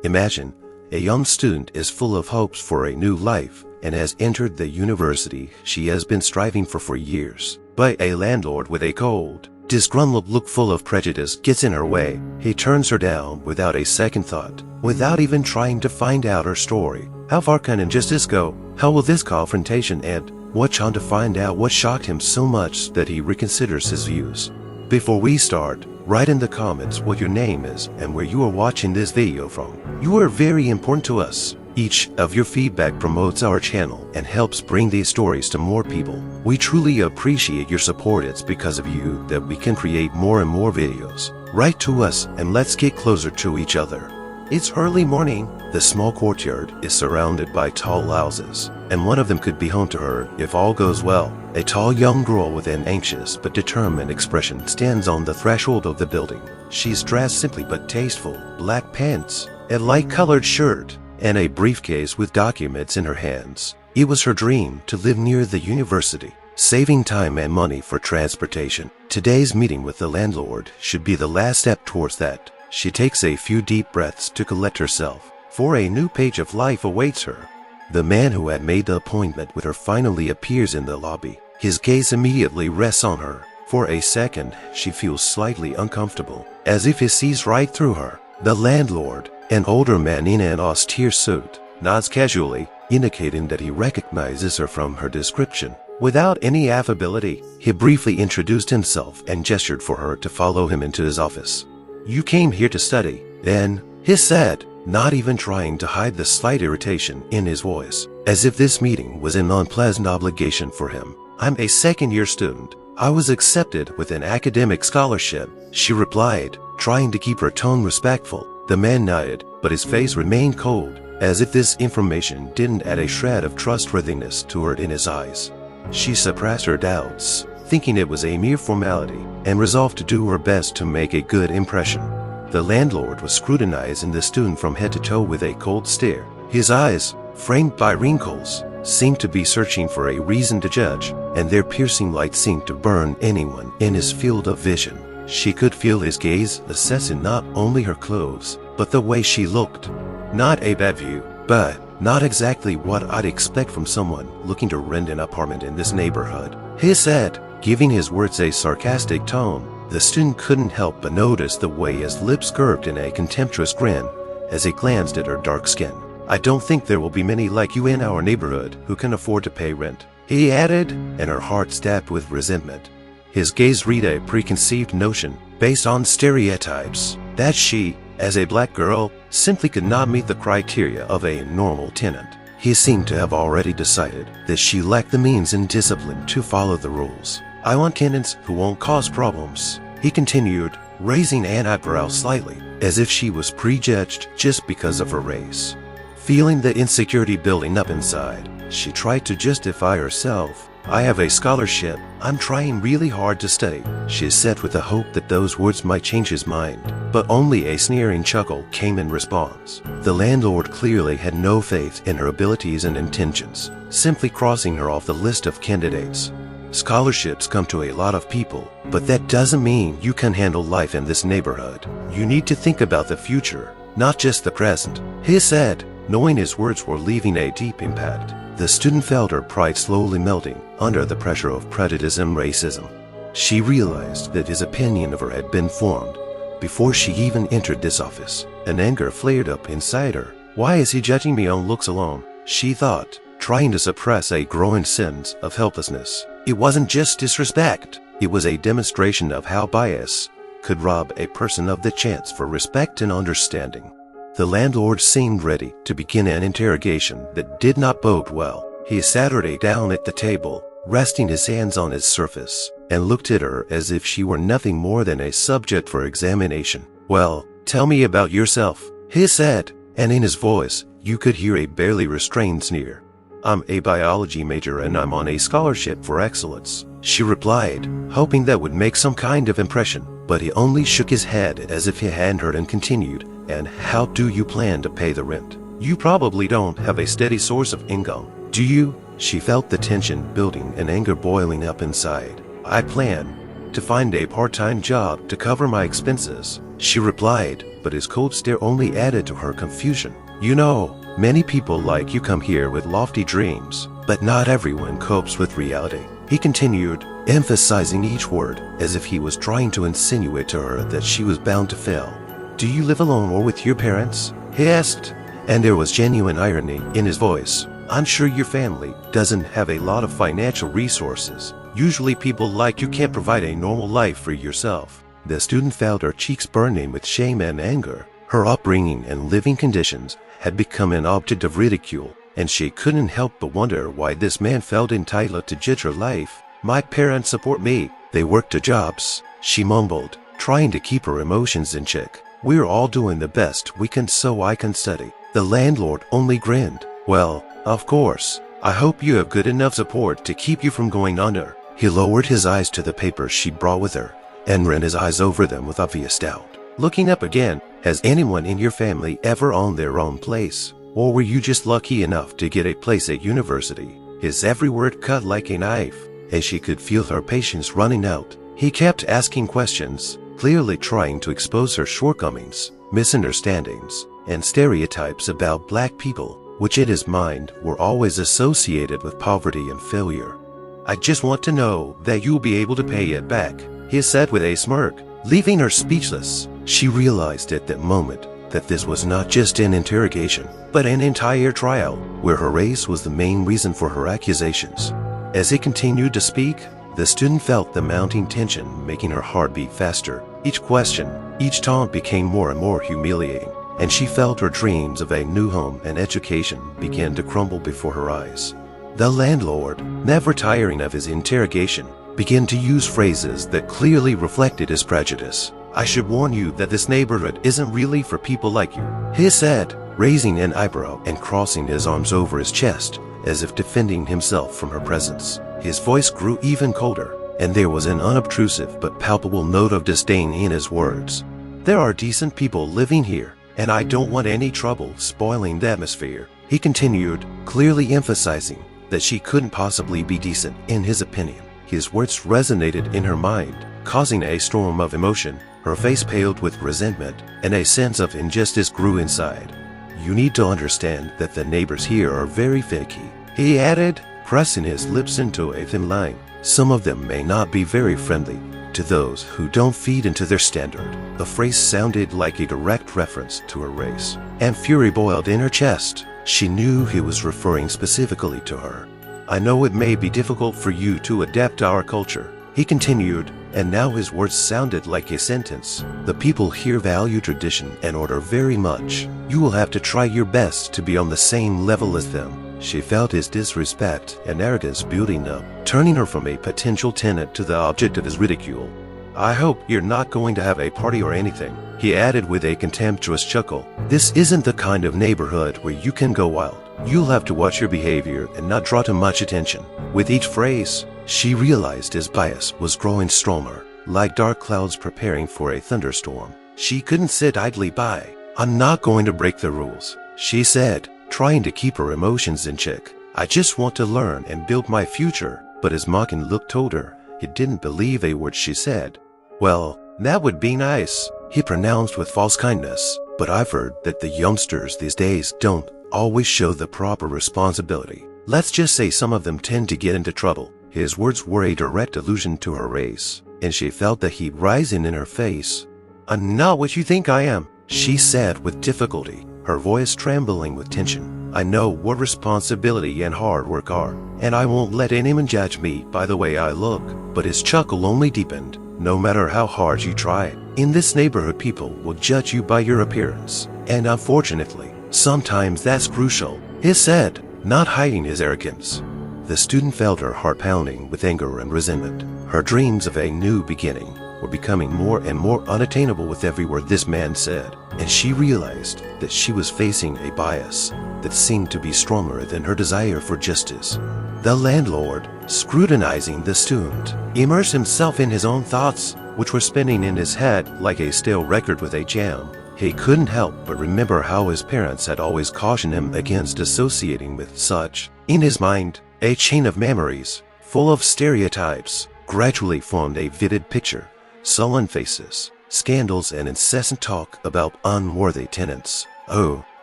Imagine, a young student is full of hopes for a new life and has entered the university she has been striving for years. But a landlord with a cold, disgruntled look full of prejudice gets in her way. He turns her down without a second thought, without even trying to find out her story. How far can injustice go? How will this confrontation end? Watch on to find out what shocked him so much that he reconsiders his views. Before we start, write in the comments what your name is and where you are watching this video from. You are very important to us. Each of your feedback promotes our channel and helps bring these stories to more people. We truly appreciate your support. It's because of you that we can create more and more videos. Write to us and let's get closer to each other. It's early morning. The small courtyard is surrounded by tall houses, and one of them could be home to her if all goes well. A tall young girl with an anxious but determined expression stands on the threshold of the building. She's dressed simply but tasteful, black pants, a light-colored shirt, and a briefcase with documents in her hands. It was her dream to live near the university, saving time and money for transportation. Today's meeting with the landlord should be the last step towards that. She takes a few deep breaths to collect herself, for a new page of life awaits her. The man who had made the appointment with her finally appears in the lobby. His gaze immediately rests on her. For a second, she feels slightly uncomfortable, as if he sees right through her. The landlord, an older man in an austere suit, nods casually, indicating that he recognizes her from her description. Without any affability, he briefly introduced himself and gestured for her to follow him into his office. "You came here to study, then," he said, not even trying to hide the slight irritation in his voice, as if this meeting was an unpleasant obligation for him. "I'm a second-year student. I was accepted with an academic scholarship," she replied, trying to keep her tone respectful. The man nodded, but his face remained cold, as if this information didn't add a shred of trustworthiness to her in his eyes. She suppressed her doubts, thinking it was a mere formality, and resolved to do her best to make a good impression. The landlord was scrutinizing the student from head to toe with a cold stare. His eyes, framed by wrinkles, seemed to be searching for a reason to judge, and their piercing light seemed to burn anyone in his field of vision. She could feel his gaze assessing not only her clothes, but the way she looked. Not a bad view, but not exactly what I'd expect from someone looking to rent an apartment in this neighborhood, he said, giving his words a sarcastic tone. The student couldn't help but notice the way his lips curved in a contemptuous grin as he glanced at her dark skin. "I don't think there will be many like you in our neighborhood who can afford to pay rent," he added, and her heart stabbed with resentment. His gaze read a preconceived notion, based on stereotypes, that she, as a black girl, simply could not meet the criteria of a normal tenant. He seemed to have already decided that she lacked the means and discipline to follow the rules. "I want tenants who won't cause problems," he continued, raising an eyebrow slightly, as if she was prejudged just because of her race. Feeling the insecurity building up inside, she tried to justify herself. "I have a scholarship. I'm trying really hard to study," she said with the hope that those words might change his mind. But only a sneering chuckle came in response. The landlord clearly had no faith in her abilities and intentions, simply crossing her off the list of candidates. "Scholarships come to a lot of people, but that doesn't mean you can handle life in this neighborhood. You need to think about the future, not just the present," he said, knowing his words were leaving a deep impact. The student felt her pride slowly melting under the pressure of prejudice and racism. She realized that his opinion of her had been formed before she even entered this office. An anger flared up inside her. "Why is he judging me on looks alone?" she thought, trying to suppress a growing sense of helplessness. It wasn't just disrespect. It was a demonstration of how bias could rob a person of the chance for respect and understanding. The landlord seemed ready to begin an interrogation that did not bode well. He sat her down at the table, resting his hands on its surface, and looked at her as if she were nothing more than a subject for examination. "Well, tell me about yourself," he said, and in his voice you could hear a barely restrained sneer. "I'm a biology major and I'm on a scholarship for excellence," she replied, hoping that would make some kind of impression. But he only shook his head as if he hadn't heard and continued, "And how do you plan to pay the rent? You probably don't have a steady source of income, do you?" She felt the tension building and anger boiling up inside. "I plan to find a part-time job to cover my expenses," she replied, but his cold stare only added to her confusion. You know, many people like you come here with lofty dreams, but not everyone copes with reality. He continued, emphasizing each word as if he was trying to insinuate to her that she was bound to fail. Do you live alone or with your parents? He asked, and there was genuine irony in his voice. I'm sure your family doesn't have a lot of financial resources. Usually people like you can't provide a normal life for yourself. The student felt her cheeks burning with shame and anger. Her upbringing and living conditions had become an object of ridicule, and she couldn't help but wonder why this man felt entitled to judge her life. My parents support me. They work 2 jobs, she mumbled, trying to keep her emotions in check. We're all doing the best we can so I can study. The landlord only grinned. Well, of course. I hope you have good enough support to keep you from going under. He lowered his eyes to the papers she brought with her and ran his eyes over them with obvious doubt. Looking up again, has anyone in your family ever owned their own place? Or were you just lucky enough to get a place at university? His every word cut like a knife, as she could feel her patience running out. He kept asking questions, clearly trying to expose her shortcomings, misunderstandings, and stereotypes about black people, which in his mind were always associated with poverty and failure. I just want to know that you'll be able to pay it back, he said with a smirk, leaving her speechless. She realized at that moment that this was not just an interrogation, but an entire trial, where her race was the main reason for her accusations. As he continued to speak, the student felt the mounting tension making her heart beat faster. Each question, each taunt became more and more humiliating, and she felt her dreams of a new home and education began to crumble before her eyes. The landlord, never tiring of his interrogation, began to use phrases that clearly reflected his prejudice. I should warn you that this neighborhood isn't really for people like you, he said, raising an eyebrow and crossing his arms over his chest, as if defending himself from her presence. His voice grew even colder, and there was an unobtrusive but palpable note of disdain in his words. There are decent people living here, and I don't want any trouble spoiling the atmosphere, he continued, clearly emphasizing that she couldn't possibly be decent in his opinion. His words resonated in her mind, causing a storm of emotion. Her face paled with resentment, and a sense of injustice grew inside. You need to understand that the neighbors here are very finicky, he added, pressing his lips into a thin line. Some of them may not be very friendly to those who don't feed into their standard. The phrase sounded like a direct reference to her race, and fury boiled in her chest. She knew he was referring specifically to her. I know it may be difficult for you to adapt to our culture, he continued, and now his words sounded like a sentence. The people here value tradition and order very much. You will have to try your best to be on the same level as them. She felt his disrespect and arrogance building up, turning her from a potential tenant to the object of his ridicule. I hope you're not going to have a party or anything, he added with a contemptuous chuckle. This isn't the kind of neighborhood where you can go wild. You'll have to watch your behavior and not draw too much attention. With each phrase, she realized his bias was growing stronger, like dark clouds preparing for a thunderstorm. She couldn't sit idly by. I'm not going to break the rules, she said, trying to keep her emotions in check. I just want to learn and build my future. But his mocking look told her he didn't believe a word she said. Well, that would be nice, he pronounced with false kindness, but I've heard that the youngsters these days don't always show the proper responsibility. Let's just say some of them tend to get into trouble. His words were a direct allusion to her race, and she felt the heat rising in her face. I'm not what you think I am, she said with difficulty, her voice trembling with tension. I know what responsibility and hard work are, and I won't let anyone judge me by the way I look. But his chuckle only deepened. No matter how hard you try, in this neighborhood people will judge you by your appearance, and unfortunately, sometimes that's crucial, he said, not hiding his arrogance. The student felt her heart pounding with anger and resentment. Her dreams of a new beginning were becoming more and more unattainable with every word this man said, and she realized that she was facing a bias that seemed to be stronger than her desire for justice. The landlord, scrutinizing the student, immersed himself in his own thoughts, which were spinning in his head like a stale record with a jam. He couldn't help but remember how his parents had always cautioned him against associating with such. In his mind, a chain of memories, full of stereotypes, gradually formed a vivid picture. Sullen faces, scandals and incessant talk about unworthy tenants. Oh,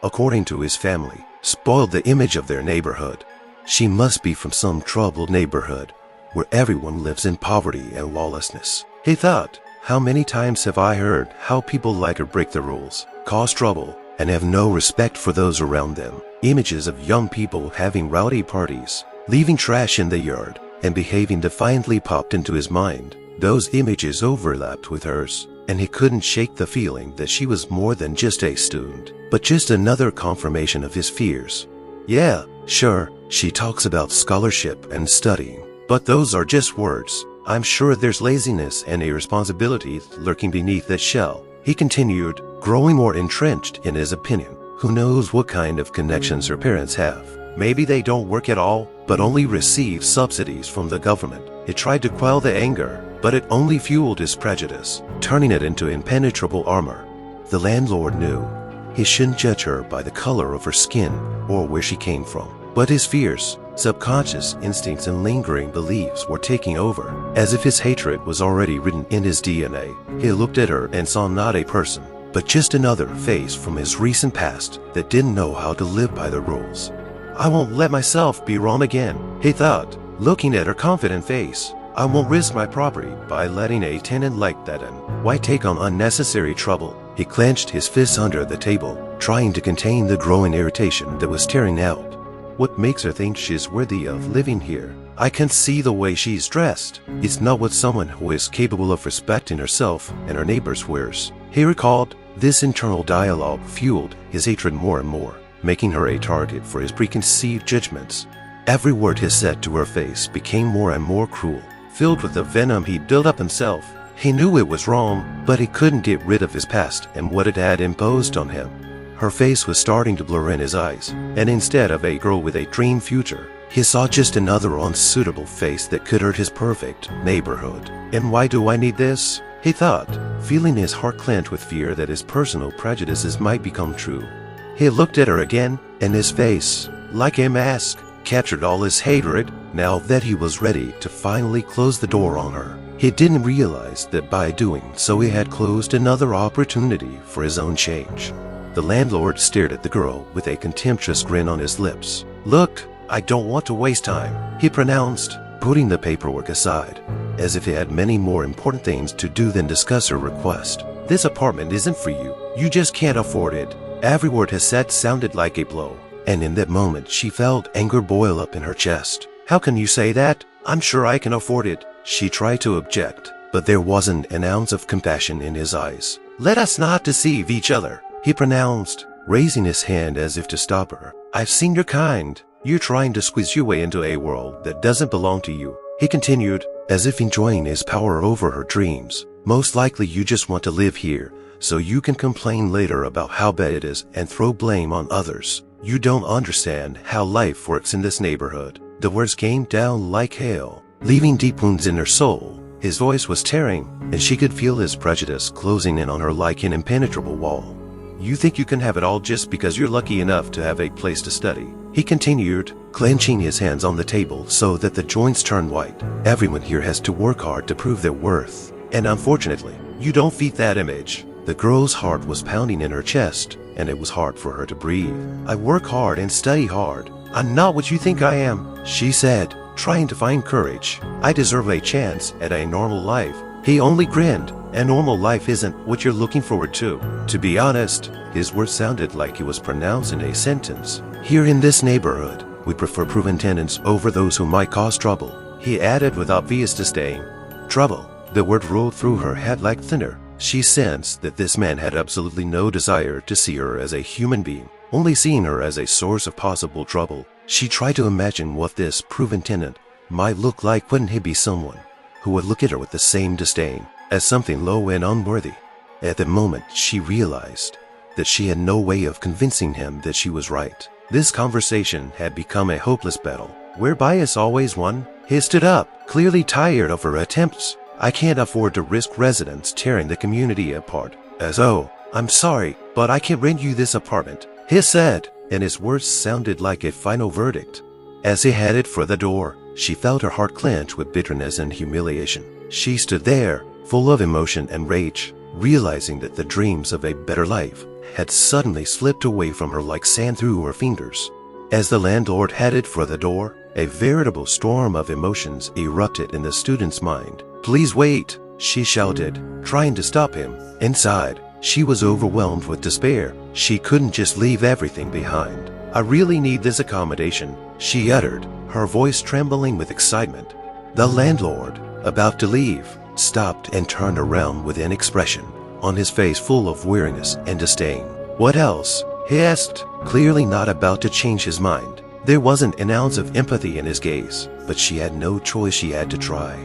according to his family, spoiled the image of their neighborhood. She must be from some troubled neighborhood where everyone lives in poverty and lawlessness. He thought, how many times have I heard how people like her break the rules, cause trouble, and have no respect for those around them. Images of young people having rowdy parties, leaving trash in the yard, and behaving defiantly popped into his mind. Those images overlapped with hers, and he couldn't shake the feeling that she was more than just a student, but just another confirmation of his fears. Yeah, sure, she talks about scholarship and studying, but those are just words. I'm sure there's laziness and irresponsibility lurking beneath that shell. He continued, growing more entrenched in his opinion. Who knows what kind of connections her parents have? Maybe they don't work at all, but only receive subsidies from the government. He tried to quell the anger, but it only fueled his prejudice, turning it into impenetrable armor. The landlord knew he shouldn't judge her by the color of her skin or where she came from, but his fears, subconscious instincts and lingering beliefs were taking over, as if his hatred was already written in his DNA. He looked at her and saw not a person, but just another face from his recent past that didn't know how to live by the rules. I won't let myself be wrong again, he thought, looking at her confident face. I won't risk my property by letting a tenant like that in. Why take on unnecessary trouble? He clenched his fists under the table, trying to contain the growing irritation that was tearing out. What makes her think she's worthy of living here? I can see the way she's dressed. It's not what someone who is capable of respecting herself and her neighbors wears. He recalled, this internal dialogue fueled his hatred more and more, making her a target for his preconceived judgments. Every word he said to her face became more and more cruel, filled with the venom he'd built up himself. He knew it was wrong, but he couldn't get rid of his past and what it had imposed on him. Her face was starting to blur in his eyes, and instead of a girl with a dream future, he saw just another unsuitable face that could hurt his perfect neighborhood. And why do I need this? He thought, feeling his heart clench with fear that his personal prejudices might become true. He looked at her again, and his face, like a mask, captured all his hatred. Now that he was ready to finally close the door on her, he didn't realize that by doing so he had closed another opportunity for his own change. The landlord stared at the girl with a contemptuous grin on his lips. Look, I don't want to waste time, he pronounced, putting the paperwork aside, as if he had many more important things to do than discuss her request. This apartment isn't for you. You just can't afford it. Every word he said sounded like a blow, and in that moment she felt anger boil up in her chest. How can you say that? I'm sure I can afford it. She tried to object, but there wasn't an ounce of compassion in his eyes. Let us not deceive each other, he pronounced, raising his hand as if to stop her. I've seen your kind. You're trying to squeeze your way into a world that doesn't belong to you, he continued, as if enjoying his power over her dreams. Most likely you just want to live here, so you can complain later about how bad it is and throw blame on others. You don't understand how life works in this neighborhood. The words came down like hail, leaving deep wounds in her soul. His voice was tearing, and she could feel his prejudice closing in on her like an impenetrable wall. You think you can have it all just because you're lucky enough to have a place to study, he continued, clenching his hands on the table so that the joints turned white. Everyone here has to work hard to prove their worth, and unfortunately, you don't fit that image. The girl's heart was pounding in her chest, and it was hard for her to breathe. I work hard and study hard. I'm not what you think I am, she said, trying to find courage. I deserve a chance at a normal life. He only grinned. A normal life isn't what you're looking forward to. To be honest, his words sounded like he was pronouncing a sentence. Here in this neighborhood, we prefer proven tenants over those who might cause trouble, he added with obvious disdain. Trouble. The word rolled through her head like thunder. She sensed that this man had absolutely no desire to see her as a human being, only seeing her as a source of possible trouble. She tried to imagine what this proven tenant might look like. Wouldn't he be someone who would look at her with the same disdain, as something low and unworthy? At the moment, she realized that she had no way of convincing him that she was right. This conversation had become a hopeless battle, where bias always won. He stood up, clearly tired of her attempts. I can't afford to risk residents tearing the community apart. I'm sorry, but I can't rent you this apartment, he said, and his words sounded like a final verdict. As he headed for the door, she felt her heart clench with bitterness and humiliation. She stood there, full of emotion and rage, realizing that the dreams of a better life had suddenly slipped away from her like sand through her fingers. As the landlord headed for the door, a veritable storm of emotions erupted in the student's mind. "Please wait," she shouted, trying to stop him. Inside, she was overwhelmed with despair. She couldn't just leave everything behind. "I really need this accommodation," she uttered, her voice trembling with excitement. The landlord, about to leave, stopped and turned around with an expression on his face full of weariness and disdain. "What else?" he asked, clearly not about to change his mind. There wasn't an ounce of empathy in his gaze, but she had no choice. She had to try.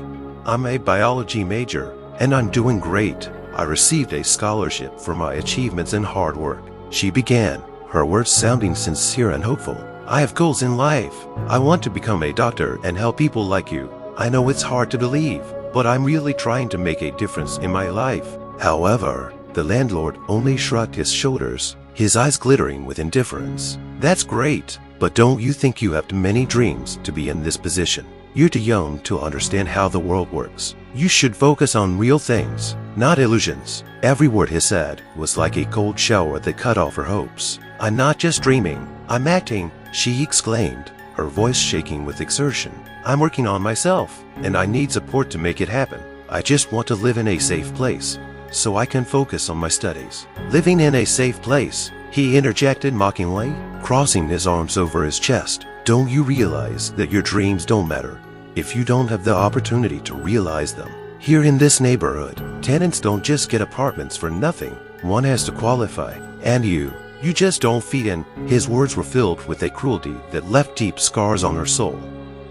"I'm a biology major, and I'm doing great. I received a scholarship for my achievements and hard work," she began, her words sounding sincere and hopeful. "I have goals in life. I want to become a doctor and help people like you. I know it's hard to believe, but I'm really trying to make a difference in my life." However, the landlord only shrugged his shoulders, his eyes glittering with indifference. "That's great, but don't you think you have too many dreams to be in this position? You're too young to understand how the world works. You should focus on real things, not illusions." Every word he said was like a cold shower that cut off her hopes. "I'm not just dreaming, I'm acting," she exclaimed, her voice shaking with exertion. "I'm working on myself, and I need support to make it happen. I just want to live in a safe place, so I can focus on my studies." "Living in a safe place?" he interjected mockingly, crossing his arms over his chest. "Don't you realize that your dreams don't matter if you don't have the opportunity to realize them? Here in this neighborhood, tenants don't just get apartments for nothing. One has to qualify, and you just don't fit in." His words were filled with a cruelty that left deep scars on her soul.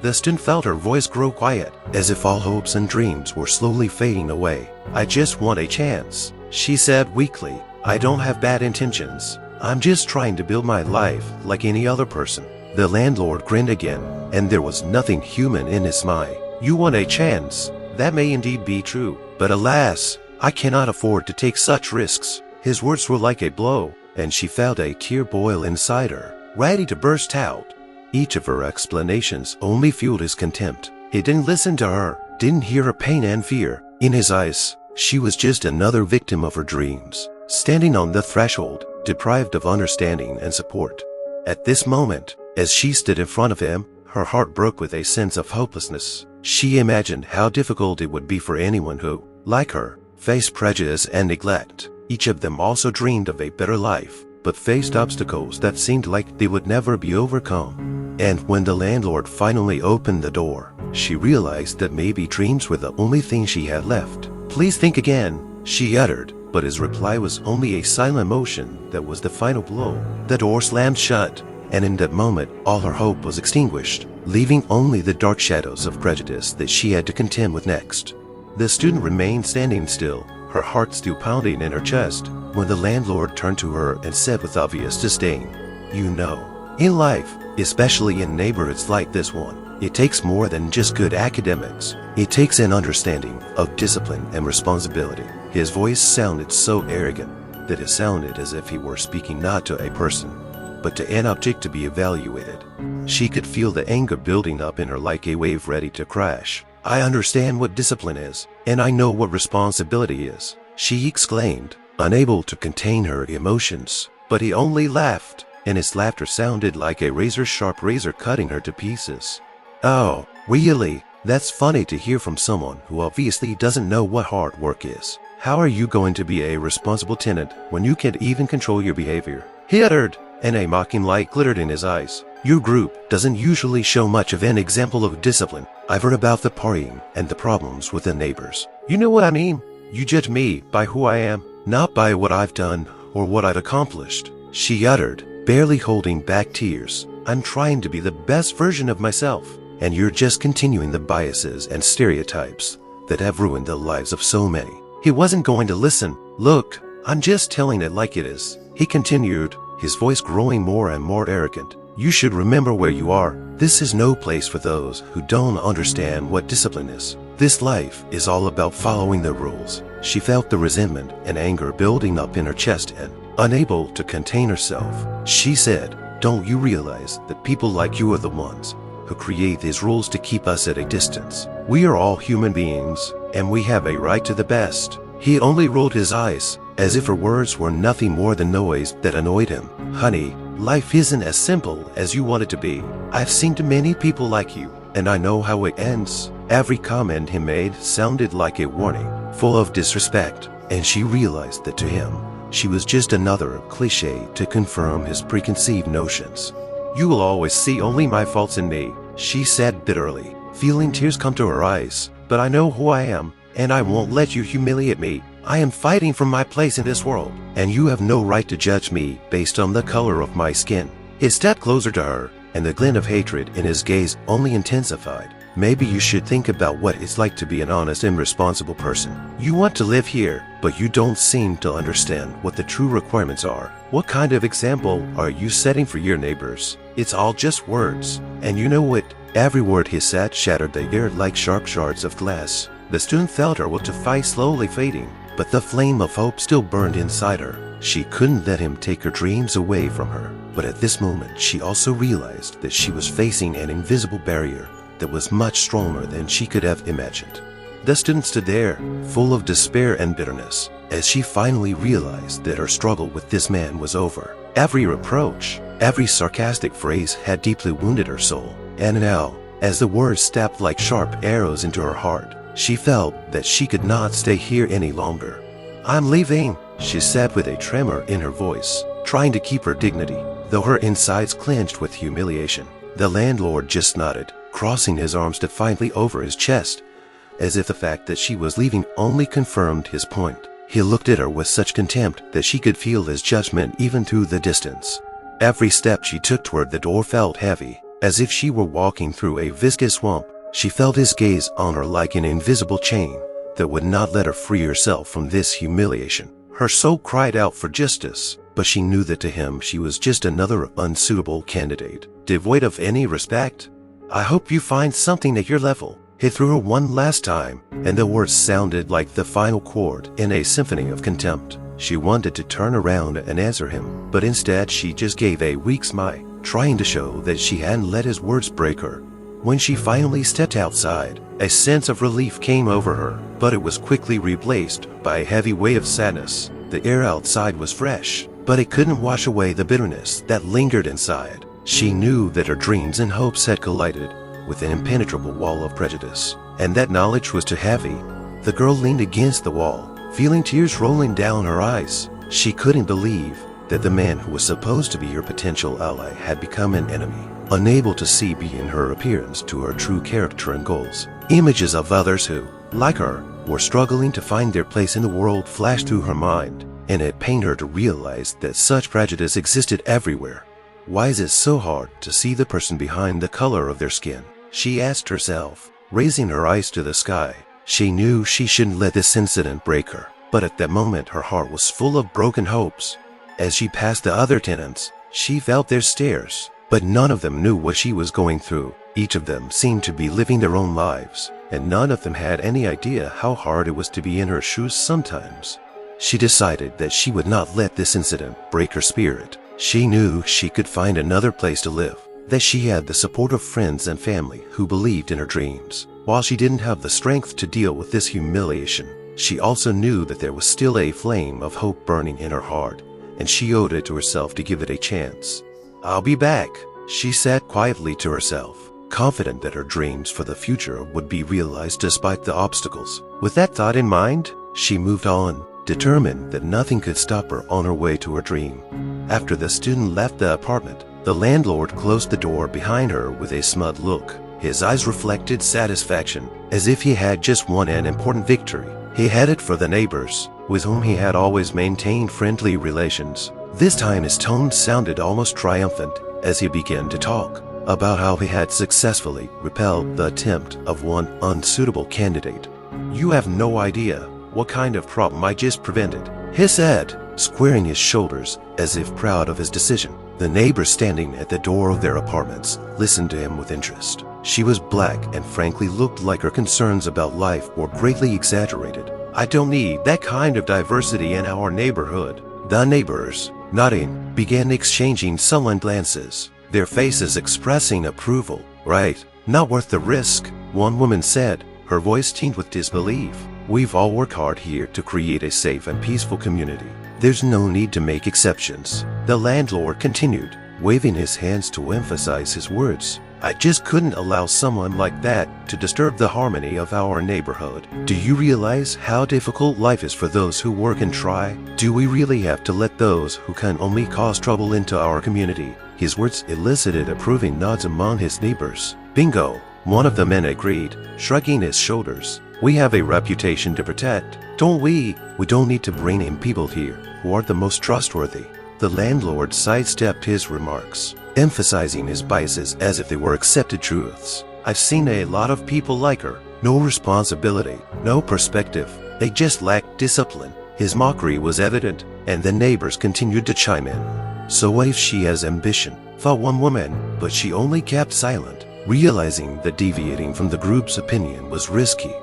The student felt her voice grow quiet, as if all hopes and dreams were slowly fading away. "I just want a chance," she said weakly. "I don't have bad intentions. I'm just trying to build my life like any other person." The landlord grinned again, and there was nothing human in his smile. "You want a chance? That may indeed be true, but alas, I cannot afford to take such risks." His words were like a blow, and she felt a tear boil inside her, ready to burst out. Each of her explanations only fueled his contempt. He didn't listen to her, didn't hear her pain and fear. In his eyes, she was just another victim of her dreams, standing on the threshold, deprived of understanding and support. At this moment, as she stood in front of him, her heart broke with a sense of hopelessness. She imagined how difficult it would be for anyone who, like her, faced prejudice and neglect. Each of them also dreamed of a better life, but faced obstacles that seemed like they would never be overcome. And when the landlord finally opened the door, she realized that maybe dreams were the only thing she had left. "Please think again," she uttered, but his reply was only a silent motion that was the final blow. The door slammed shut, and in that moment, all her hope was extinguished, leaving only the dark shadows of prejudice that she had to contend with next. The student remained standing still, her heart still pounding in her chest, when the landlord turned to her and said with obvious disdain, "You know, in life, especially in neighborhoods like this one, it takes more than just good academics. It takes an understanding of discipline and responsibility." His voice sounded so arrogant that it sounded as if he were speaking not to a person, but to an object to be evaluated. She could feel the anger building up in her like a wave ready to crash. "I understand what discipline is, and I know what responsibility is," she exclaimed, unable to contain her emotions. But he only laughed, and his laughter sounded like a razor-sharp razor cutting her to pieces. "Oh, really? That's funny to hear from someone who obviously doesn't know what hard work is. How are you going to be a responsible tenant when you can't even control your behavior?" he uttered, and a mocking light glittered in his eyes. "Your group doesn't usually show much of an example of discipline. I've heard about the partying and the problems with the neighbors. You know what I mean? You judge me by who I am, not by what I've done or what I've accomplished," she uttered, barely holding back tears. "I'm trying to be the best version of myself, and you're just continuing the biases and stereotypes that have ruined the lives of so many." He wasn't going to listen. "Look, I'm just telling it like it is," he continued, his voice growing more and more arrogant. "You should remember where you are. This is no place for those who don't understand what discipline is. This life is all about following the rules." She felt the resentment and anger building up in her chest, and, unable to contain herself, she said, "Don't you realize that people like you are the ones who create these rules to keep us at a distance? We are all human beings, and we have a right to the best." He only rolled his eyes, as if her words were nothing more than noise that annoyed him. Honey, life isn't as simple as you want it to be. I've seen too many people like you, and I know how it ends. Every comment he made sounded like a warning, full of disrespect, and she realized that to him, she was just another cliché to confirm his preconceived notions. You will always see only my faults in me, she said bitterly, feeling tears come to her eyes. But I know who I am, and I won't let you humiliate me. I am fighting for my place in this world, and you have no right to judge me based on the color of my skin. He stepped closer to her, and the glint of hatred in his gaze only intensified. Maybe you should think about what it's like to be an honest and responsible person. You want to live here, but you don't seem to understand what the true requirements are. What kind of example are you setting for your neighbors? It's all just words, and you know it. Every word he said shattered the air like sharp shards of glass. The student felt her will to fight slowly fading, but the flame of hope still burned inside her. She couldn't let him take her dreams away from her. But at this moment, she also realized that she was facing an invisible barrier that was much stronger than she could have imagined. The student stood there, full of despair and bitterness, as she finally realized that her struggle with this man was over. Every reproach, every sarcastic phrase had deeply wounded her soul. And now, as the words stabbed like sharp arrows into her heart, she felt that she could not stay here any longer. I'm leaving, she said with a tremor in her voice, trying to keep her dignity, though her insides clenched with humiliation. The landlord just nodded, crossing his arms defiantly over his chest, as if the fact that she was leaving only confirmed his point. He looked at her with such contempt that she could feel his judgment even through the distance. Every step she took toward the door felt heavy, as if she were walking through a viscous swamp. She felt his gaze on her like an invisible chain that would not let her free herself from this humiliation. Her soul cried out for justice, but she knew that to him she was just another unsuitable candidate, devoid of any respect. I hope you find something at your level. He threw her one last time, and the words sounded like the final chord in a symphony of contempt. She wanted to turn around and answer him, but instead she just gave a weak smile, trying to show that she hadn't let his words break her. When she finally stepped outside, a sense of relief came over her, but it was quickly replaced by a heavy wave of sadness. The air outside was fresh, but it couldn't wash away the bitterness that lingered inside. She knew that her dreams and hopes had collided with an impenetrable wall of prejudice, and that knowledge was too heavy. The girl leaned against the wall, feeling tears rolling down her eyes. She couldn't believe that the man who was supposed to be her potential ally had become an enemy, unable to see beyond her appearance to her true character and goals. Images of others who, like her, were struggling to find their place in the world flashed through her mind, and it pained her to realize that such prejudice existed everywhere. Why is it so hard to see the person behind the color of their skin? She asked herself, raising her eyes to the sky. She knew she shouldn't let this incident break her, but at that moment her heart was full of broken hopes. As she passed the other tenants, she felt their stares, but none of them knew what she was going through. Each of them seemed to be living their own lives, and none of them had any idea how hard it was to be in her shoes sometimes. She decided that she would not let this incident break her spirit. She knew she could find another place to live, that she had the support of friends and family who believed in her dreams. While she didn't have the strength to deal with this humiliation, she also knew that there was still a flame of hope burning in her heart, and she owed it to herself to give it a chance. I'll be back, she said quietly to herself, confident that her dreams for the future would be realized despite the obstacles. With that thought in mind, she moved on, determined that nothing could stop her on her way to her dream. After the student left the apartment, the landlord closed the door behind her with a smug look. His eyes reflected satisfaction, as if he had just won an important victory. He headed for the neighbors, with whom he had always maintained friendly relations. This time his tone sounded almost triumphant as he began to talk about how he had successfully repelled the attempt of one unsuitable candidate. You have no idea what kind of problem I just prevented, he said, squaring his shoulders as if proud of his decision. The neighbors standing at the door of their apartments listened to him with interest. She was black and frankly looked like her concerns about life were greatly exaggerated. I don't need that kind of diversity in our neighborhood. The neighbors, nodding, began exchanging sullen glances, their faces expressing approval. Right, not worth the risk, one woman said, her voice tinged with disbelief. We've all worked hard here to create a safe and peaceful community. There's no need to make exceptions. The landlord continued, waving his hands to emphasize his words. I just couldn't allow someone like that to disturb the harmony of our neighborhood. Do you realize how difficult life is for those who work and try? Do we really have to let those who can only cause trouble into our community? His words elicited approving nods among his neighbors. Bingo! One of the men agreed, shrugging his shoulders. We have a reputation to protect, don't we? We don't need to bring in people here who are the most trustworthy. The landlord sidestepped his remarks, emphasizing his biases as if they were accepted truths. I've seen a lot of people like her. No responsibility, no perspective. They just lack discipline. His mockery was evident, and the neighbors continued to chime in. So what if she has ambition? Thought one woman, but she only kept silent, realizing that deviating from the group's opinion was risky.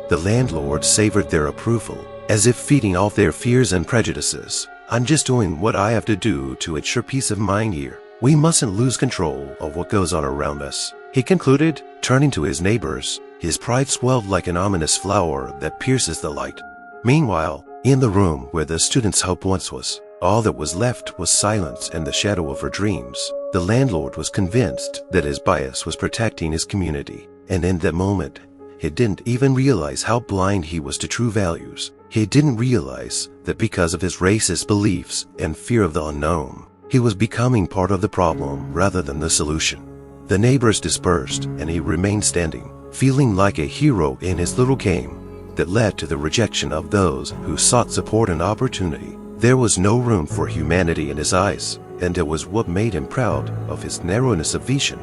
The landlord savored their approval, as if feeding off their fears and prejudices. I'm just doing what I have to do to ensure peace of mind here. We mustn't lose control of what goes on around us, he concluded, turning to his neighbors. His pride swelled like an ominous flower that pierces the light. Meanwhile, in the room where the student's hope once was, all that was left was silence and the shadow of her dreams. The landlord was convinced that his bias was protecting his community, and in that moment, he didn't even realize how blind he was to true values. He didn't realize that because of his racist beliefs and fear of the unknown, he was becoming part of the problem rather than the solution. The neighbors dispersed, and he remained standing, feeling like a hero in his little game that led to the rejection of those who sought support and opportunity. There was no room for humanity in his eyes, and it was what made him proud of his narrowness of vision.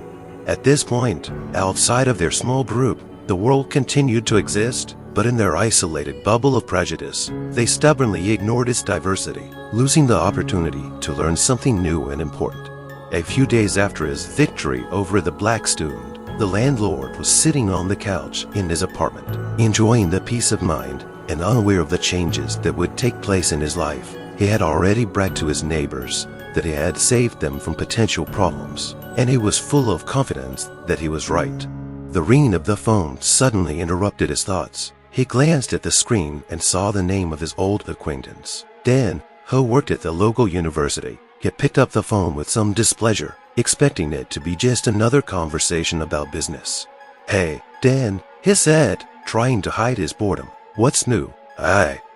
At this point, outside of their small group, the world continued to exist, but in their isolated bubble of prejudice, they stubbornly ignored its diversity, losing the opportunity to learn something new and important. A few days after his victory over the black student, the landlord was sitting on the couch in his apartment, enjoying the peace of mind and unaware of the changes that would take place in his life. He had already bragged to his neighbors that he had saved them from potential problems, and he was full of confidence that he was right. The ringing of the phone suddenly interrupted his thoughts. He glanced at the screen and saw the name of his old acquaintance, Dan, who worked at the local university. He picked up the phone with some displeasure, expecting it to be just another conversation about business. Hey, Dan, he said, trying to hide his boredom. What's new?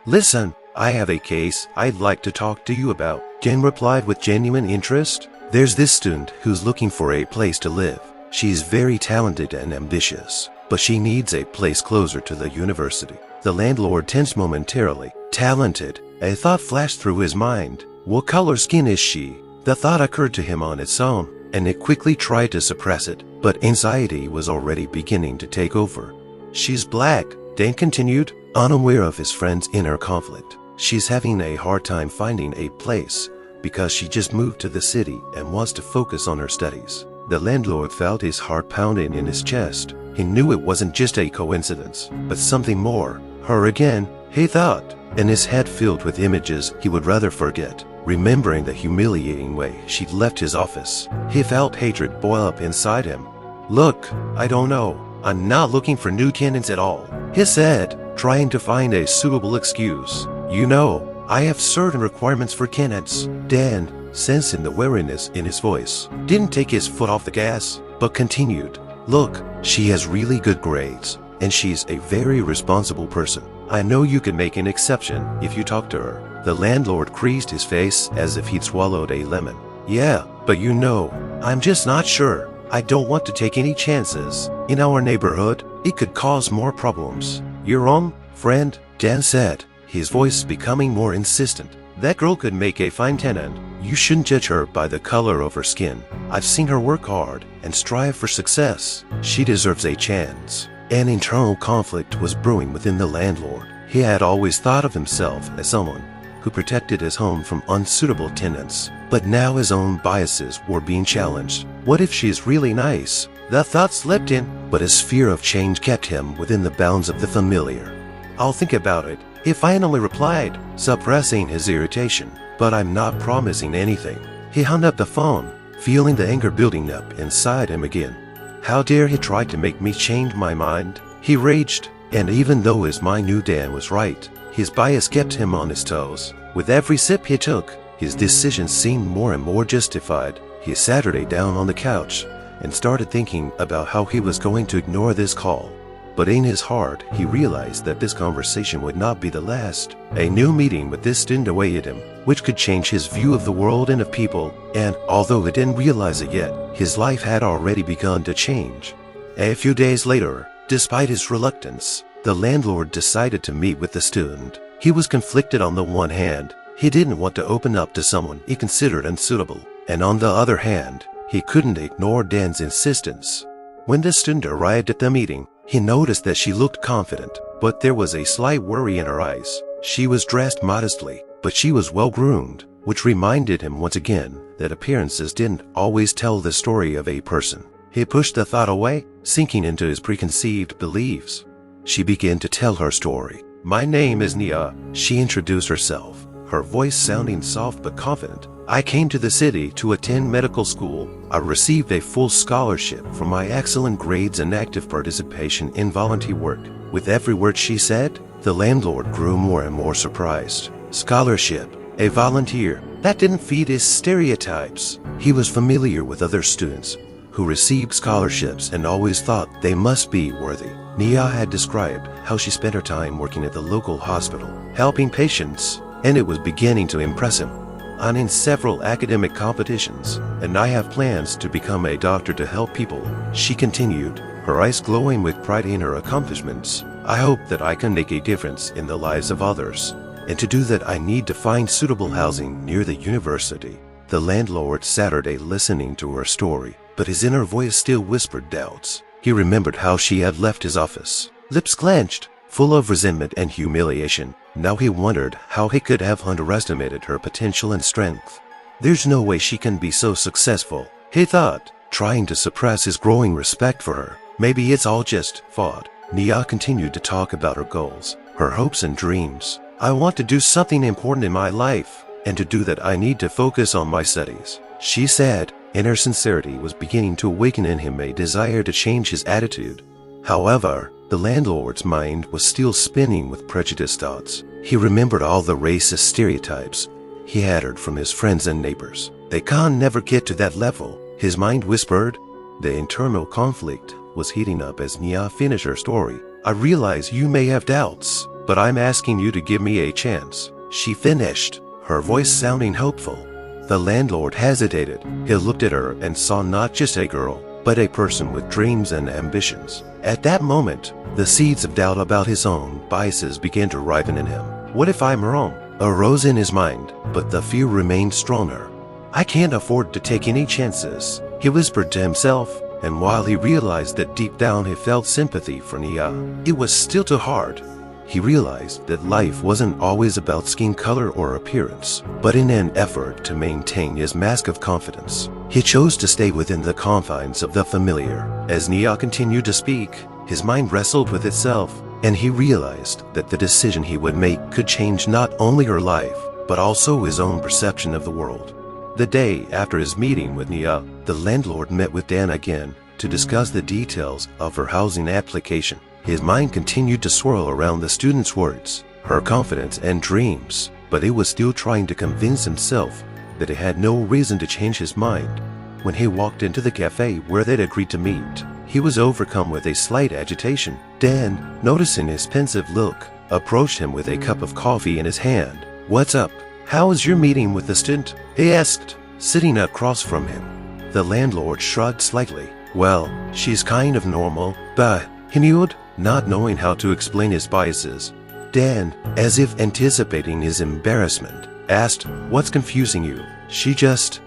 Listen, I have a case I'd like to talk to you about. Dan replied with genuine interest. There's this student who's looking for a place to live. She's very talented and ambitious, but she needs a place closer to the university. The landlord tensed momentarily. Talented? A thought flashed through his mind. What color skin is she? The thought occurred to him on its own, and he quickly tried to suppress it, but anxiety was already beginning to take over. She's black, Dan continued, unaware of his friend's inner conflict. She's having a hard time finding a place because she just moved to the city and wants to focus on her studies. The landlord felt his heart pounding in his chest. He knew it wasn't just a coincidence, but something more. Her again, he thought, and his head filled with images he would rather forget. Remembering the humiliating way she'd left his office, he felt hatred boil up inside him. Look, I don't know. I'm not looking for new tenants at all, he said, trying to find a suitable excuse. You know, I have certain requirements for tenants. Dan, sensing the wariness in his voice, didn't take his foot off the gas, but continued. Look, she has really good grades, and she's a very responsible person. I know you can make an exception if you talk to her. The landlord creased his face as if he'd swallowed a lemon. Yeah, but you know, I'm just not sure. I don't want to take any chances. In our neighborhood, it could cause more problems. You're wrong, friend, Dan said, his voice becoming more insistent. That girl could make a fine tenant. You shouldn't judge her by the color of her skin. I've seen her work hard and strive for success. She deserves a chance. An internal conflict was brewing within the landlord. He had always thought of himself as someone who protected his home from unsuitable tenants, but now his own biases were being challenged. What if she's really nice? The thought slipped in, but his fear of change kept him within the bounds of the familiar. I'll think about it, he finally replied, suppressing his irritation. But I'm not promising anything. He hung up the phone, feeling the anger building up inside him again. How dare he try to make me change my mind? He raged, And even though his mind knew Dan was right, his bias kept him on his toes. With every sip he took, his decisions seemed more and more justified. He sat down on the couch and started thinking about how he was going to ignore this call. But in his heart, he realized that this conversation would not be the last. A new meeting with this student awaited him, which could change his view of the world and of people, and although he didn't realize it yet, his life had already begun to change. A few days later, despite his reluctance, the landlord decided to meet with the student. He was conflicted. On the one hand, he didn't want to open up to someone he considered unsuitable, and on the other hand, he couldn't ignore Dan's insistence. When the student arrived at the meeting, he noticed that she looked confident, but there was a slight worry in her eyes. She was dressed modestly, but she was well-groomed, which reminded him once again that appearances didn't always tell the story of a person. He pushed the thought away, sinking into his preconceived beliefs. She began to tell her story. "My name is Nia," she introduced herself, her voice sounding soft but confident. "I came to the city to attend medical school. I received a full scholarship for my excellent grades and active participation in volunteer work." With every word she said, the landlord grew more and more surprised. Scholarship, a volunteer, that didn't feed his stereotypes. He was familiar with other students who received scholarships and always thought they must be worthy. Nia had described how she spent her time working at the local hospital, helping patients, and it was beginning to impress him. "I'm in several academic competitions, and I have plans to become a doctor to help people," she continued, her eyes glowing with pride in her accomplishments. "I hope that I can make a difference in the lives of others, and to do that I need to find suitable housing near the university." The landlord sat listening to her story, but his inner voice still whispered doubts. He remembered how she had left his office, lips clenched, full of resentment and humiliation. Now he wondered how he could have underestimated her potential and strength. "There's no way she can be so successful," he thought, trying to suppress his growing respect for her. "Maybe it's all just thought." Nia continued to talk about her goals, her hopes and dreams. "I want to do something important in my life, and to do that I need to focus on my studies," she said, and her sincerity was beginning to awaken in him a desire to change his attitude. However, the landlord's mind was still spinning with prejudice thoughts. He remembered all the racist stereotypes he had heard from his friends and neighbors. "They can't never get to that level," his mind whispered. The internal conflict was heating up as Nia finished her story. "I realize you may have doubts, but I'm asking you to give me a chance," she finished, her voice sounding hopeful. The landlord hesitated. He looked at her and saw not just a girl, but a person with dreams and ambitions. At that moment, the seeds of doubt about his own biases began to ripen in him. "What if I'm wrong?" arose in his mind, but the fear remained stronger. "I can't afford to take any chances," he whispered to himself, and while he realized that deep down he felt sympathy for Nia, it was still too hard. He realized that life wasn't always about skin color or appearance, but in an effort to maintain his mask of confidence, he chose to stay within the confines of the familiar. As Nia continued to speak, his mind wrestled with itself, and he realized that the decision he would make could change not only her life, but also his own perception of the world. The day after his meeting with Nia, the landlord met with Dan again to discuss the details of her housing application. His mind continued to swirl around the student's words, her confidence and dreams, but he was still trying to convince himself that he had no reason to change his mind. When he walked into the cafe where they'd agreed to meet, he was overcome with a slight agitation. Dan, noticing his pensive look, approached him with a cup of coffee in his hand. "What's up? How was your meeting with the student?" he asked, sitting across from him. The landlord shrugged slightly. "Well, she's kind of normal, but," he mewed, not knowing how to explain his biases. Dan, as if anticipating his embarrassment, asked, "What's confusing you?" She just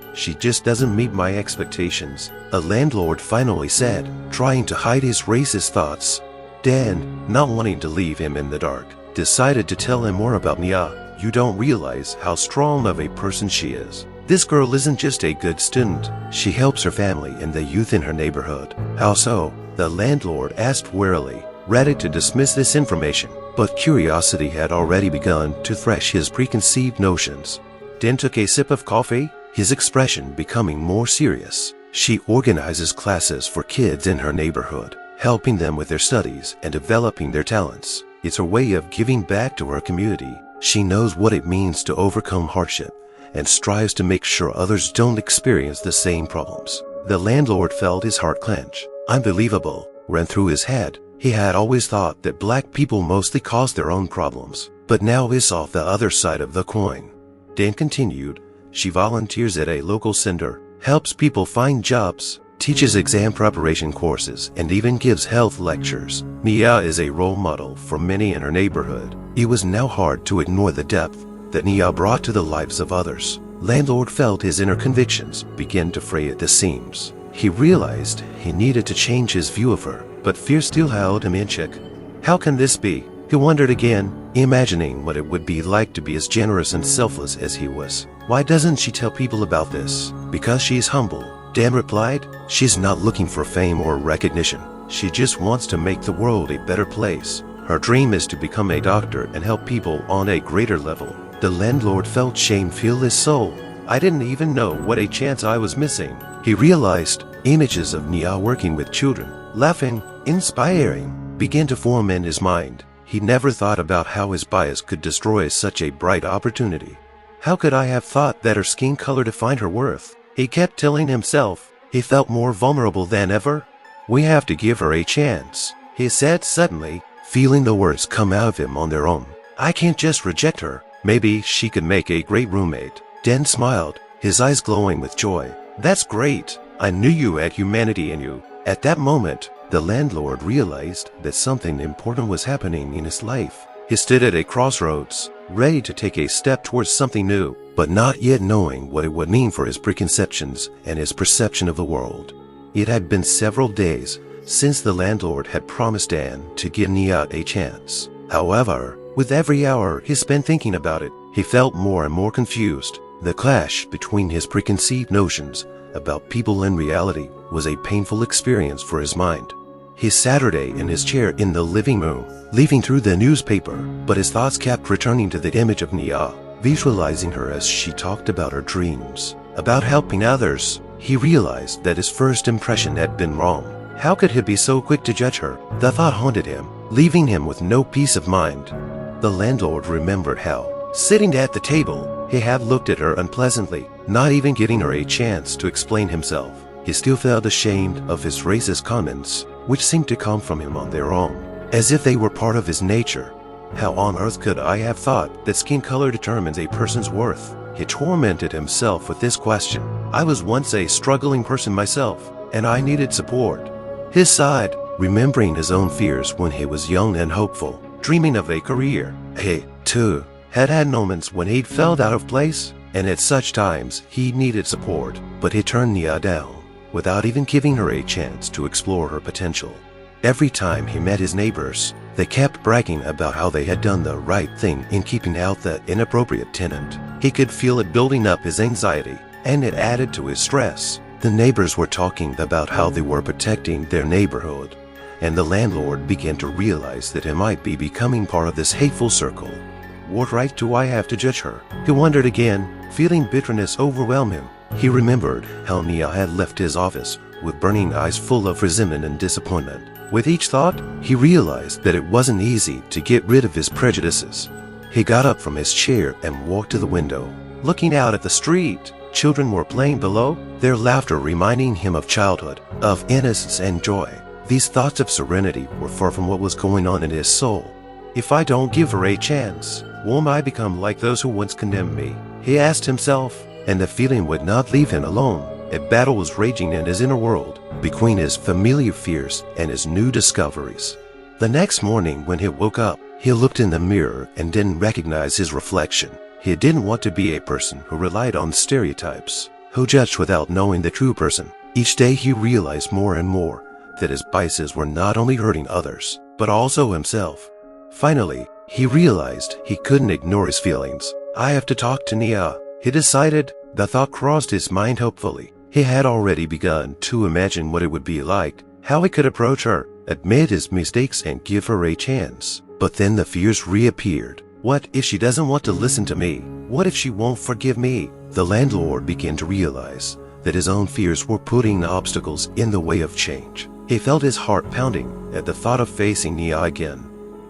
doesn't meet my expectations," a landlord finally said, trying to hide his racist thoughts. Dan, not wanting to leave him in the dark, decided to tell him more about Nia. "You don't realize how strong of a person she is. This girl isn't just a good student. She helps her family and the youth in her neighborhood." "How so?" the landlord asked wearily, ready to dismiss this information, but curiosity had already begun to thresh his preconceived notions. Dan took a sip of coffee, his expression becoming more serious. "She organizes classes for kids in her neighborhood. helping them with their studies and developing their talents. It's her way of giving back to her community. She knows what it means to overcome hardship and strives to make sure others don't experience the same problems. The landlord felt his heart clench. Unbelievable ran through his head. He had always thought that black people mostly caused their own problems, but now he saw the other side of the coin. Dan continued, she volunteers at a local center, helps people find jobs, teaches exam preparation courses, and even gives health lectures. Nia is a role model for many in her neighborhood. It was now hard to ignore the depth that Nia brought to the lives of others. Landlord felt his inner convictions begin to fray at the seams. He realized he needed to change his view of her, but fear still held him in check. How can this be? He wondered again, imagining what it would be like to be as generous and selfless as he was. Why doesn't she tell people about this? Because she's humble. Dan replied, she's not looking for fame or recognition. She just wants to make the world a better place. Her dream is to become a doctor and help people on a greater level. The landlord felt shame fill his soul. I didn't even know what a chance I was missing. He realized images of Nia working with children, laughing, inspiring, began to form in his mind. He never thought about how his bias could destroy such a bright opportunity. How could I have thought that her skin color defined her worth? He kept telling himself. He felt more vulnerable than ever. We have to give her a chance, he said suddenly, feeling the words come out of him on their own. I can't just reject her. Maybe she could make a great roommate. Dan smiled, his eyes glowing with joy. That's great. I knew you had humanity in you. At that moment, the landlord realized that something important was happening in his life. He stood at a crossroads, ready to take a step towards something new, but not yet knowing what it would mean for his preconceptions and his perception of the world. It had been several days since the landlord had promised Dan to give Nia a chance. However, with every hour he spent thinking about it, he felt more and more confused. The clash between his preconceived notions about people and reality was a painful experience for his mind. He sat in his chair in the living room, leafing through the newspaper, but his thoughts kept returning to the image of Nia, visualizing her as she talked about her dreams, about helping others. He realized that his first impression had been wrong. How could he be so quick to judge her? The thought haunted him, leaving him with no peace of mind. The landlord remembered how, sitting at the table, he had looked at her unpleasantly, not even giving her a chance to explain himself. He still felt ashamed of his racist comments, which seemed to come from him on their own, as if they were part of his nature. How on earth could I have thought that skin color determines a person's worth? He tormented himself with this question. I was once a struggling person myself, and I needed support. He sighed, remembering his own fears when he was young and hopeful, dreaming of a career. He, too, had moments when he'd felt out of place, and at such times he needed support, but he turned Nia down, without even giving her a chance to explore her potential. Every time he met his neighbors, they kept bragging about how they had done the right thing in keeping out the inappropriate tenant. He could feel it building up his anxiety, and it added to his stress. The neighbors were talking about how they were protecting their neighborhood, and the landlord began to realize that he might be becoming part of this hateful circle. What right do I have to judge her? He wondered again, feeling bitterness overwhelm him. He remembered how Nia had left his office with burning eyes full of resentment and disappointment. With each thought, he realized that it wasn't easy to get rid of his prejudices. He got up from his chair and walked to the window. Looking out at the street, children were playing below, their laughter reminding him of childhood, of innocence and joy. These thoughts of serenity were far from what was going on in his soul. If I don't give her a chance, won't I become like those who once condemned me? He asked himself, and the feeling would not leave him alone. A battle was raging in his inner world, between his familiar fears and his new discoveries. The next morning when he woke up, he looked in the mirror and didn't recognize his reflection. He didn't want to be a person who relied on stereotypes, who judged without knowing the true person. Each day he realized more and more that his biases were not only hurting others, but also himself. Finally, he realized he couldn't ignore his feelings. I have to talk to Nia, he decided. The thought crossed his mind hopefully. He had already begun to imagine what it would be like, how he could approach her, admit his mistakes and give her a chance. But then the fears reappeared. What if she doesn't want to listen to me? What if she won't forgive me? The landlord began to realize that his own fears were putting obstacles in the way of change. He felt his heart pounding at the thought of facing Nia again.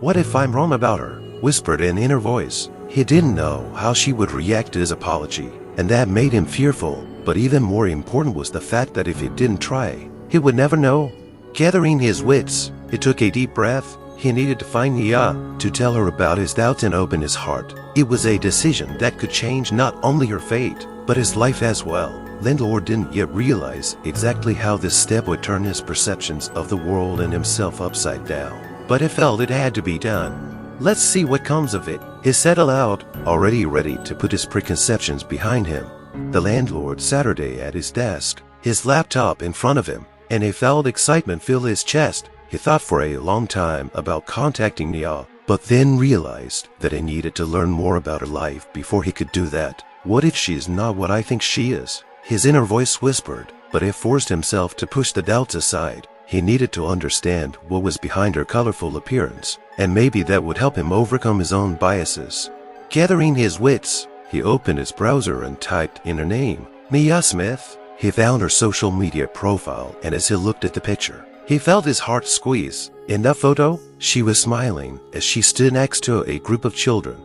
"What if I'm wrong about her?" whispered an inner voice. He didn't know how she would react to his apology, and that made him fearful. But even more important was the fact that if he didn't try, he would never know. Gathering his wits, he took a deep breath. He needed to find Nia, to tell her about his doubts and open his heart. It was a decision that could change not only her fate, but his life as well. Landlord didn't yet realize exactly how this step would turn his perceptions of the world and himself upside down. But he felt it had to be done. "Let's see what comes of it," he said aloud, already ready to put his preconceptions behind him. The landlord sat at his desk, his laptop in front of him, and he felt excitement fill his chest. He thought for a long time about contacting Nia, but then realized that he needed to learn more about her life before he could do that. "What if she's not what I think she is?" his inner voice whispered, but he forced himself to push the doubts aside. He needed to understand what was behind her colorful appearance, and maybe that would help him overcome his own biases. Gathering his wits, he opened his browser and typed in her name, Nia Smith. He found her social media profile, and as he looked at the picture, he felt his heart squeeze. In that photo, she was smiling as she stood next to a group of children,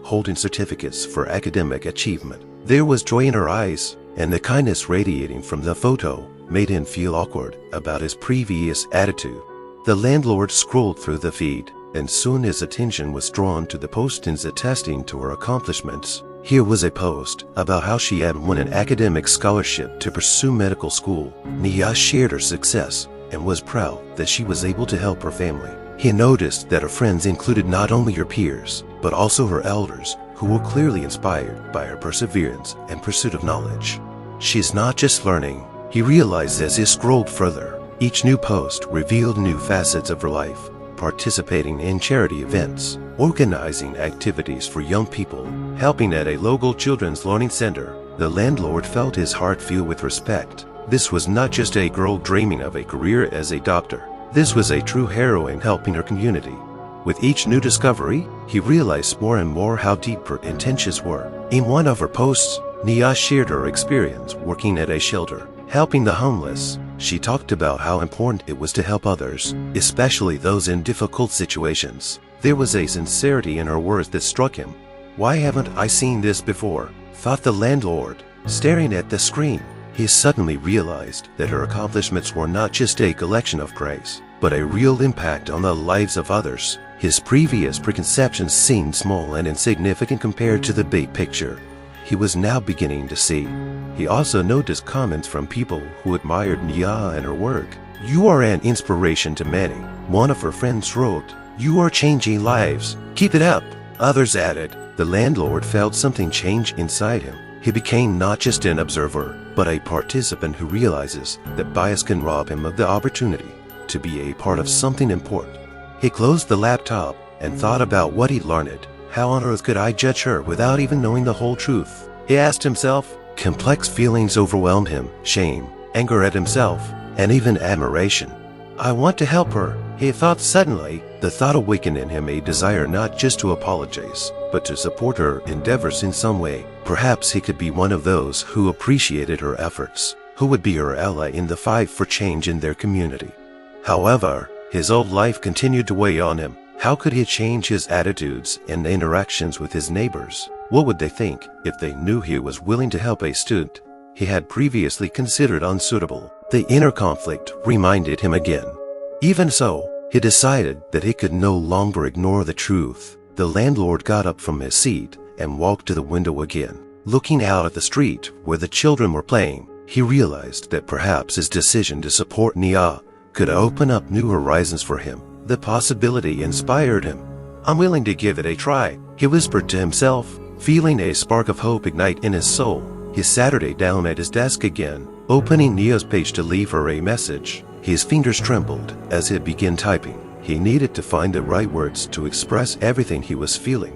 holding certificates for academic achievement. There was joy in her eyes, and the kindness radiating from the photo made him feel awkward about his previous attitude. The landlord scrolled through the feed, and soon his attention was drawn to the postings attesting to her accomplishments. Here was a post about how she had won an academic scholarship to pursue medical school. Nia shared her success and was proud that she was able to help her family. He noticed that her friends included not only her peers, but also her elders, who were clearly inspired by her perseverance and pursuit of knowledge. She's not just learning, he realized as he scrolled further. Each new post revealed new facets of her life, participating in charity events, organizing activities for young people, helping at a local children's learning center. The landlord felt his heart fill with respect. This was not just a girl dreaming of a career as a doctor. This was a true heroine helping her community. With each new discovery, he realized more and more how deep her intentions were. In one of her posts, Nia shared her experience working at a shelter, helping the homeless. She talked about how important it was to help others, especially those in difficult situations. There was a sincerity in her words that struck him. "Why haven't I seen this before?" thought the landlord, staring at the screen. He suddenly realized that her accomplishments were not just a collection of praise, but a real impact on the lives of others. His previous preconceptions seemed small and insignificant compared to the big picture he was now beginning to see. He also noticed comments from people who admired Nia and her work. "You are an inspiration to many," one of her friends wrote. "You are changing lives. Keep it up," others added. The landlord felt something change inside him. He became not just an observer, but a participant who realizes that bias can rob him of the opportunity to be a part of something important. He closed the laptop and thought about what he'd learned. How on earth could I judge her without even knowing the whole truth? He asked himself. Complex feelings overwhelmed him: shame, anger at himself, and even admiration. "I want to help her," he thought suddenly. The thought awakened in him a desire not just to apologize, but to support her endeavors in some way. Perhaps he could be one of those who appreciated her efforts, who would be her ally in the fight for change in their community. However, his old life continued to weigh on him. How could he change his attitudes and interactions with his neighbors? What would they think if they knew he was willing to help a student he had previously considered unsuitable? The inner conflict reminded him again. Even so, he decided that he could no longer ignore the truth. The landlord got up from his seat and walked to the window again. Looking out at the street where the children were playing, he realized that perhaps his decision to support Nia could open up new horizons for him. The possibility inspired him. "I'm willing to give it a try," he whispered to himself, feeling a spark of hope ignite in his soul. He sat down at his desk again, opening Nia's page to leave her a message. His fingers trembled as he began typing. He needed to find the right words to express everything he was feeling.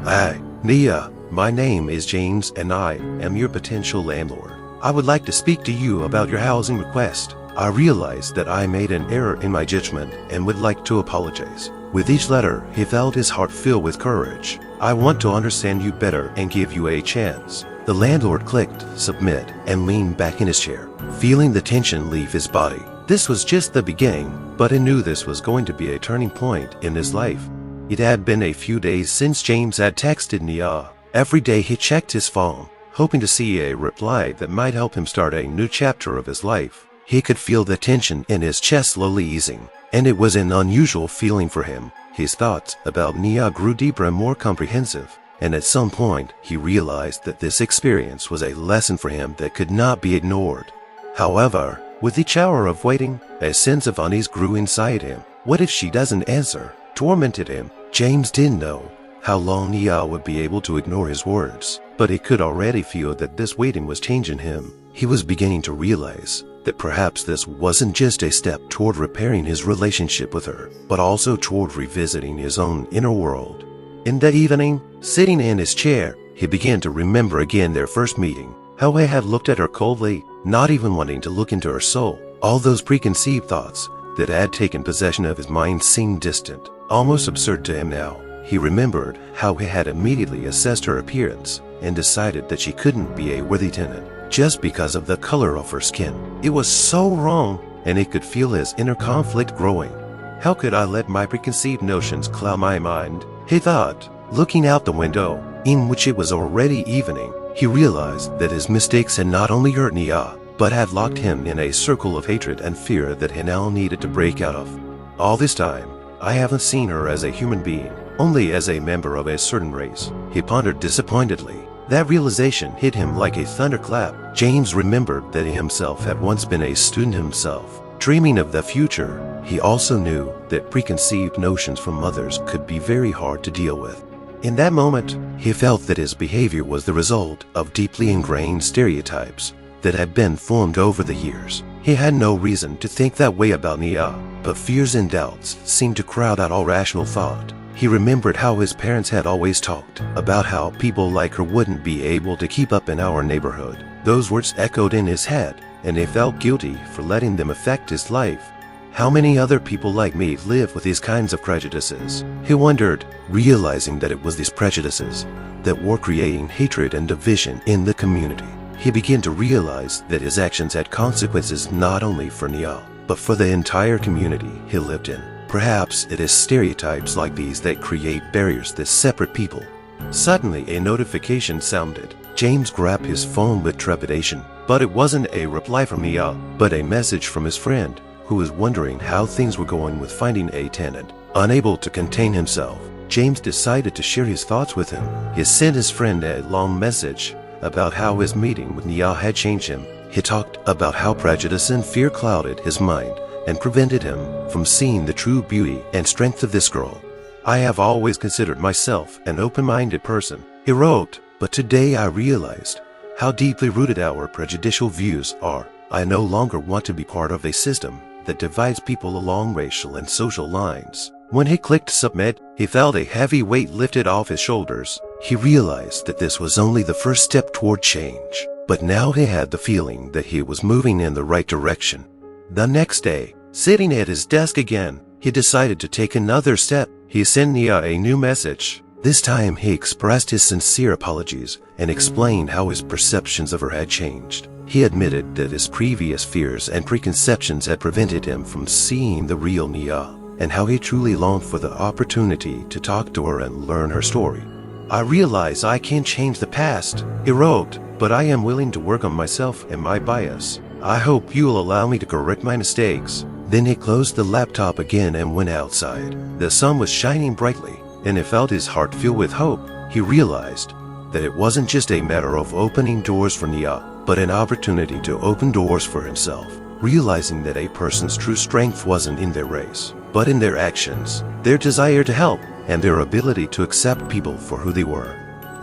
"Hi, Nia. My name is James and I am your potential landlord. I would like to speak to you about your housing request. I realize that I made an error in my judgment and would like to apologize. With each letter, he felt his heart fill with courage. "I want to understand you better and give you a chance." The landlord clicked submit and leaned back in his chair, feeling the tension leave his body. This was just the beginning, but he knew this was going to be a turning point in his life. It had been a few days since James had texted Nia. Every day he checked his phone, hoping to see a reply that might help him start a new chapter of his life. He could feel the tension in his chest slowly easing, and it was an unusual feeling for him. His thoughts about Nia grew deeper and more comprehensive, and at some point he realized that this experience was a lesson for him that could not be ignored. However, with each hour of waiting, a sense of unease grew inside him. What if she doesn't answer? Tormented him. James didn't know how long Nia would be able to ignore his words, but he could already feel that this waiting was changing him. He was beginning to realize that perhaps this wasn't just a step toward repairing his relationship with her, but also toward revisiting his own inner world. In that evening, sitting in his chair, he began to remember again their first meeting, how he had looked at her coldly, not even wanting to look into her soul. All those preconceived thoughts that had taken possession of his mind seemed distant, almost absurd to him now. He remembered how he had immediately assessed her appearance and decided that she couldn't be a worthy tenant just because of the color of her skin. It was so wrong, and he could feel his inner conflict growing. How could I let my preconceived notions cloud my mind? He thought. Looking out the window, in which it was already evening, he realized that his mistakes had not only hurt Nia, but had locked him in a circle of hatred and fear that he now needed to break out of. All this time, I haven't seen her as a human being, only as a member of a certain race, he pondered disappointedly. That realization hit him like a thunderclap. James remembered that he himself had once been a student himself. Dreaming of the future, he also knew that preconceived notions from others could be very hard to deal with. In that moment, he felt that his behavior was the result of deeply ingrained stereotypes that had been formed over the years. He had no reason to think that way about Nia, but fears and doubts seemed to crowd out all rational thought. He remembered how his parents had always talked about how people like her wouldn't be able to keep up in our neighborhood. Those words echoed in his head, and he felt guilty for letting them affect his life. How many other people like me live with these kinds of prejudices? He wondered, realizing that it was these prejudices that were creating hatred and division in the community. He began to realize that his actions had consequences not only for Nia, but for the entire community he lived in. Perhaps it is stereotypes like these that create barriers that separate people. Suddenly, a notification sounded. James grabbed his phone with trepidation, but it wasn't a reply from Nia, but a message from his friend, who was wondering how things were going with finding a tenant. Unable to contain himself, James decided to share his thoughts with him. He sent his friend a long message about how his meeting with Nia had changed him. He talked about how prejudice and fear clouded his mind and prevented him from seeing the true beauty and strength of this girl. "I have always considered myself an open-minded person," he wrote, "but today I realized how deeply rooted our prejudicial views are. I no longer want to be part of a system that divides people along racial and social lines." When he clicked submit, he felt a heavy weight lifted off his shoulders. He realized that this was only the first step toward change, but now he had the feeling that he was moving in the right direction. The next day, sitting at his desk again, he decided to take another step. He sent Nia a new message. This time he expressed his sincere apologies and explained how his perceptions of her had changed. He admitted that his previous fears and preconceptions had prevented him from seeing the real Nia, and how he truly longed for the opportunity to talk to her and learn her story. "I realize I can't change the past," he wrote, "but I am willing to work on myself and my bias. I hope you will allow me to correct my mistakes." Then he closed the laptop again and went outside. The sun was shining brightly, and he felt his heart fill with hope. He realized that it wasn't just a matter of opening doors for Nia, but an opportunity to open doors for himself, realizing that a person's true strength wasn't in their race, but in their actions, their desire to help, and their ability to accept people for who they were.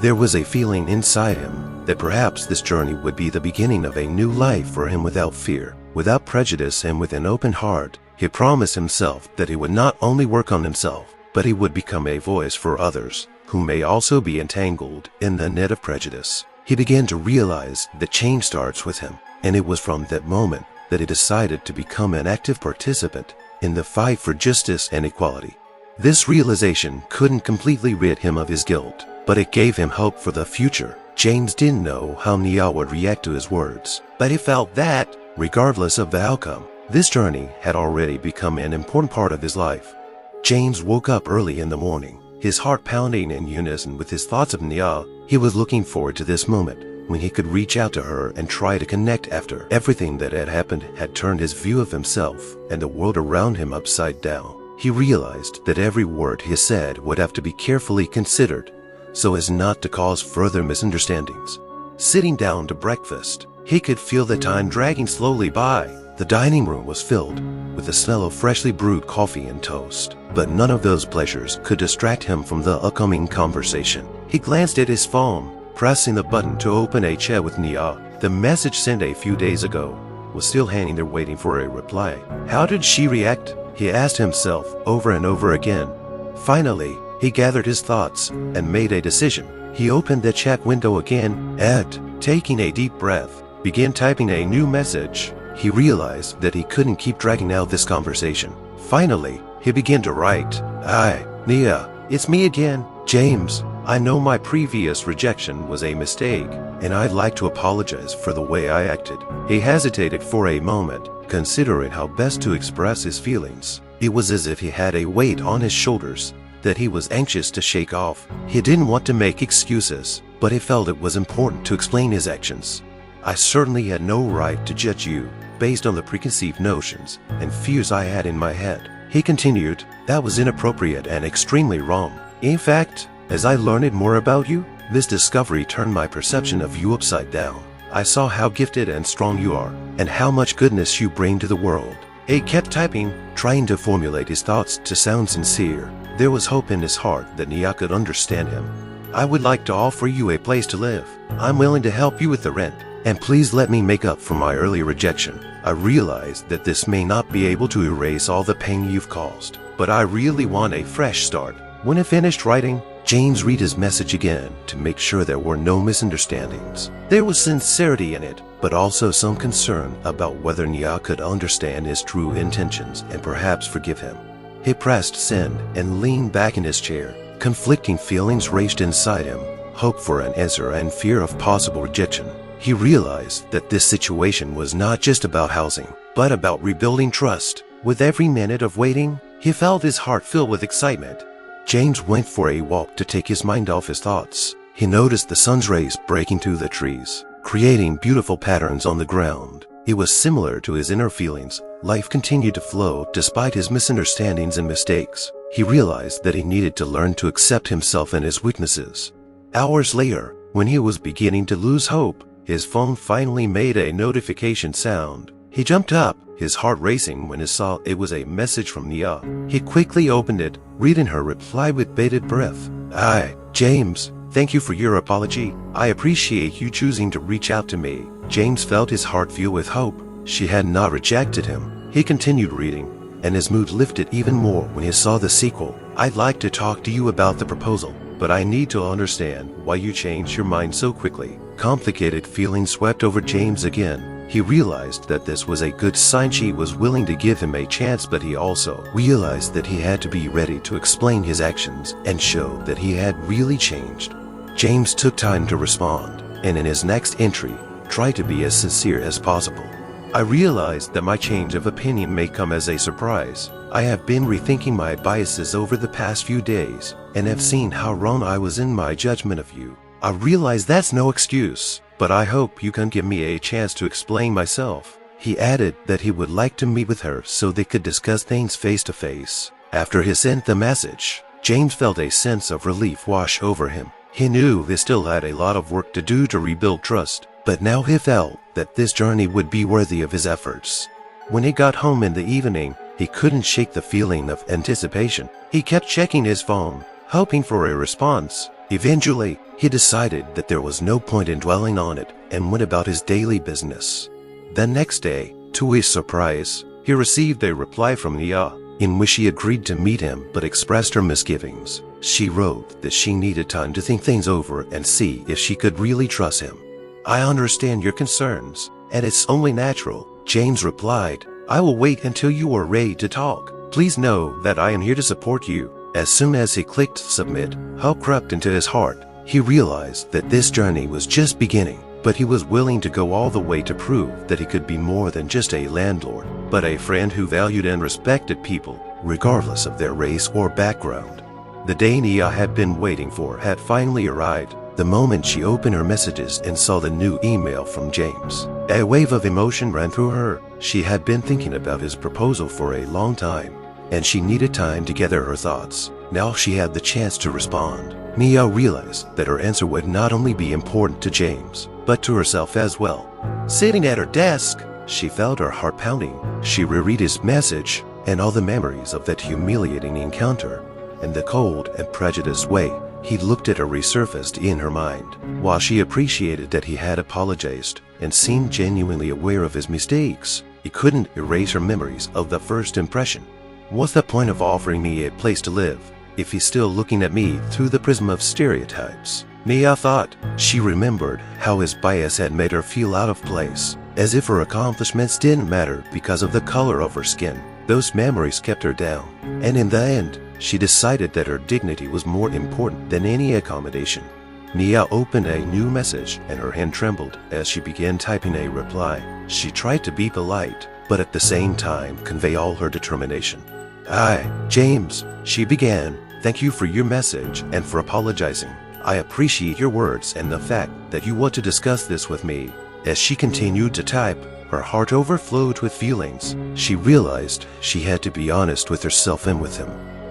There was a feeling inside him that perhaps this journey would be the beginning of a new life for him without fear, without prejudice, and with an open heart. He promised himself that he would not only work on himself, but he would become a voice for others who may also be entangled in the net of prejudice. He began to realize that change starts with him, and it was from that moment that he decided to become an active participant in the fight for justice and equality. This realization couldn't completely rid him of his guilt, but it gave him hope for the future. James didn't know how Nia would react to his words, but he felt that, regardless of the outcome, this journey had already become an important part of his life. James woke up early in the morning, his heart pounding in unison with his thoughts of Nia. He was looking forward to this moment when he could reach out to her and try to connect after everything that had happened had turned his view of himself and the world around him upside down. He realized that every word he said would have to be carefully considered so as not to cause further misunderstandings. Sitting down to breakfast, he could feel the time dragging slowly by. The dining room was filled with the smell of freshly brewed coffee and toast, but none of those pleasures could distract him from the upcoming conversation. He glanced at his phone, pressing the button to open a chat with Nia. The message sent a few days ago was still hanging there waiting for a reply. How did she react? He asked himself over and over again. Finally, he gathered his thoughts and made a decision. He opened the chat window again and, taking a deep breath, began typing a new message. He realized that he couldn't keep dragging out this conversation. Finally, he began to write. Hi, Nia, it's me again, James. I know my previous rejection was a mistake, and I'd like to apologize for the way I acted. He hesitated for a moment, considering how best to express his feelings. It was as if he had a weight on his shoulders that he was anxious to shake off. He didn't want to make excuses, but he felt it was important to explain his actions. I certainly had no right to judge you based on the preconceived notions and fears I had in my head. He continued, that was inappropriate and extremely wrong. In fact, as I learned more about you, this discovery turned my perception of you upside down. I saw how gifted and strong you are, and how much goodness you bring to the world. He kept typing, trying to formulate his thoughts to sound sincere. There was hope in his heart that Nia could understand him. I would like to offer you a place to live. I'm willing to help you with the rent, and please let me make up for my early rejection. I realize that this may not be able to erase all the pain you've caused, but I really want a fresh start. When he finished writing, James read his message again to make sure there were no misunderstandings. There was sincerity in it, but also some concern about whether Nia could understand his true intentions and perhaps forgive him. He pressed send and leaned back in his chair. Conflicting feelings raged inside him, hope for an answer and fear of possible rejection. He realized that this situation was not just about housing, but about rebuilding trust. With every minute of waiting, he felt his heart fill with excitement. James went for a walk to take his mind off his thoughts. He noticed the sun's rays breaking through the trees, creating beautiful patterns on the ground. It was similar to his inner feelings. Life continued to flow despite his misunderstandings and mistakes. He realized that he needed to learn to accept himself and his weaknesses. Hours later, when he was beginning to lose hope, his phone finally made a notification sound. He jumped up, his heart racing when he saw it was a message from Nia. He quickly opened it, reading her reply with bated breath. Hi, James. Thank you for your apology. I appreciate you choosing to reach out to me. James felt his heart fill with hope. She had not rejected him. He continued reading, and his mood lifted even more when he saw the sequel. I'd like to talk to you about the proposal, but I need to understand why you changed your mind so quickly. Complicated feelings swept over James again. He realized that this was a good sign she was willing to give him a chance, but he also realized that he had to be ready to explain his actions and show that he had really changed. James took time to respond, and in his next entry, tried to be as sincere as possible. I realized that my change of opinion may come as a surprise. I have been rethinking my biases over the past few days, and have seen how wrong I was in my judgment of you. I realize that's no excuse, but I hope you can give me a chance to explain myself. He added that he would like to meet with her so they could discuss things face to face. After he sent the message, James felt a sense of relief wash over him. He knew he still had a lot of work to do to rebuild trust, but now he felt that this journey would be worthy of his efforts. When he got home in the evening, he couldn't shake the feeling of anticipation. He kept checking his phone, hoping for a response. Eventually, he decided that there was no point in dwelling on it and went about his daily business. The next day, to his surprise, he received a reply from Nia, in which she agreed to meet him but expressed her misgivings. She wrote that she needed time to think things over and see if she could really trust him. I understand your concerns, and it's only natural, James replied. I will wait until you are ready to talk. Please know that I am here to support you. As soon as he clicked submit, hope crept into his heart. He realized that this journey was just beginning, but he was willing to go all the way to prove that he could be more than just a landlord, but a friend who valued and respected people, regardless of their race or background. The day Nia had been waiting for had finally arrived, the moment she opened her messages and saw the new email from James. A wave of emotion ran through her. She had been thinking about his proposal for a long time, and she needed time to gather her thoughts. Now she had the chance to respond. Nia realized that her answer would not only be important to James, but to herself as well. Sitting at her desk, she felt her heart pounding. She reread his message, and all the memories of that humiliating encounter and the cold and prejudiced way he looked at her resurfaced in her mind. While she appreciated that he had apologized and seemed genuinely aware of his mistakes, he couldn't erase her memories of the first impression. What's the point of offering me a place to live if he's still looking at me through the prism of stereotypes? Nia thought. She remembered how his bias had made her feel out of place, as if her accomplishments didn't matter because of the color of her skin. Those memories kept her down, and in the end, she decided that her dignity was more important than any accommodation. Nia opened a new message and her hand trembled as she began typing a reply. She tried to be polite, but at the same time convey all her determination. "Hi, James," she began. "Thank you for your message and for apologizing. I appreciate your words and the fact that you want to discuss this with me." As she continued to type, her heart overflowed with feelings. She realized she had to be honest with herself and with him.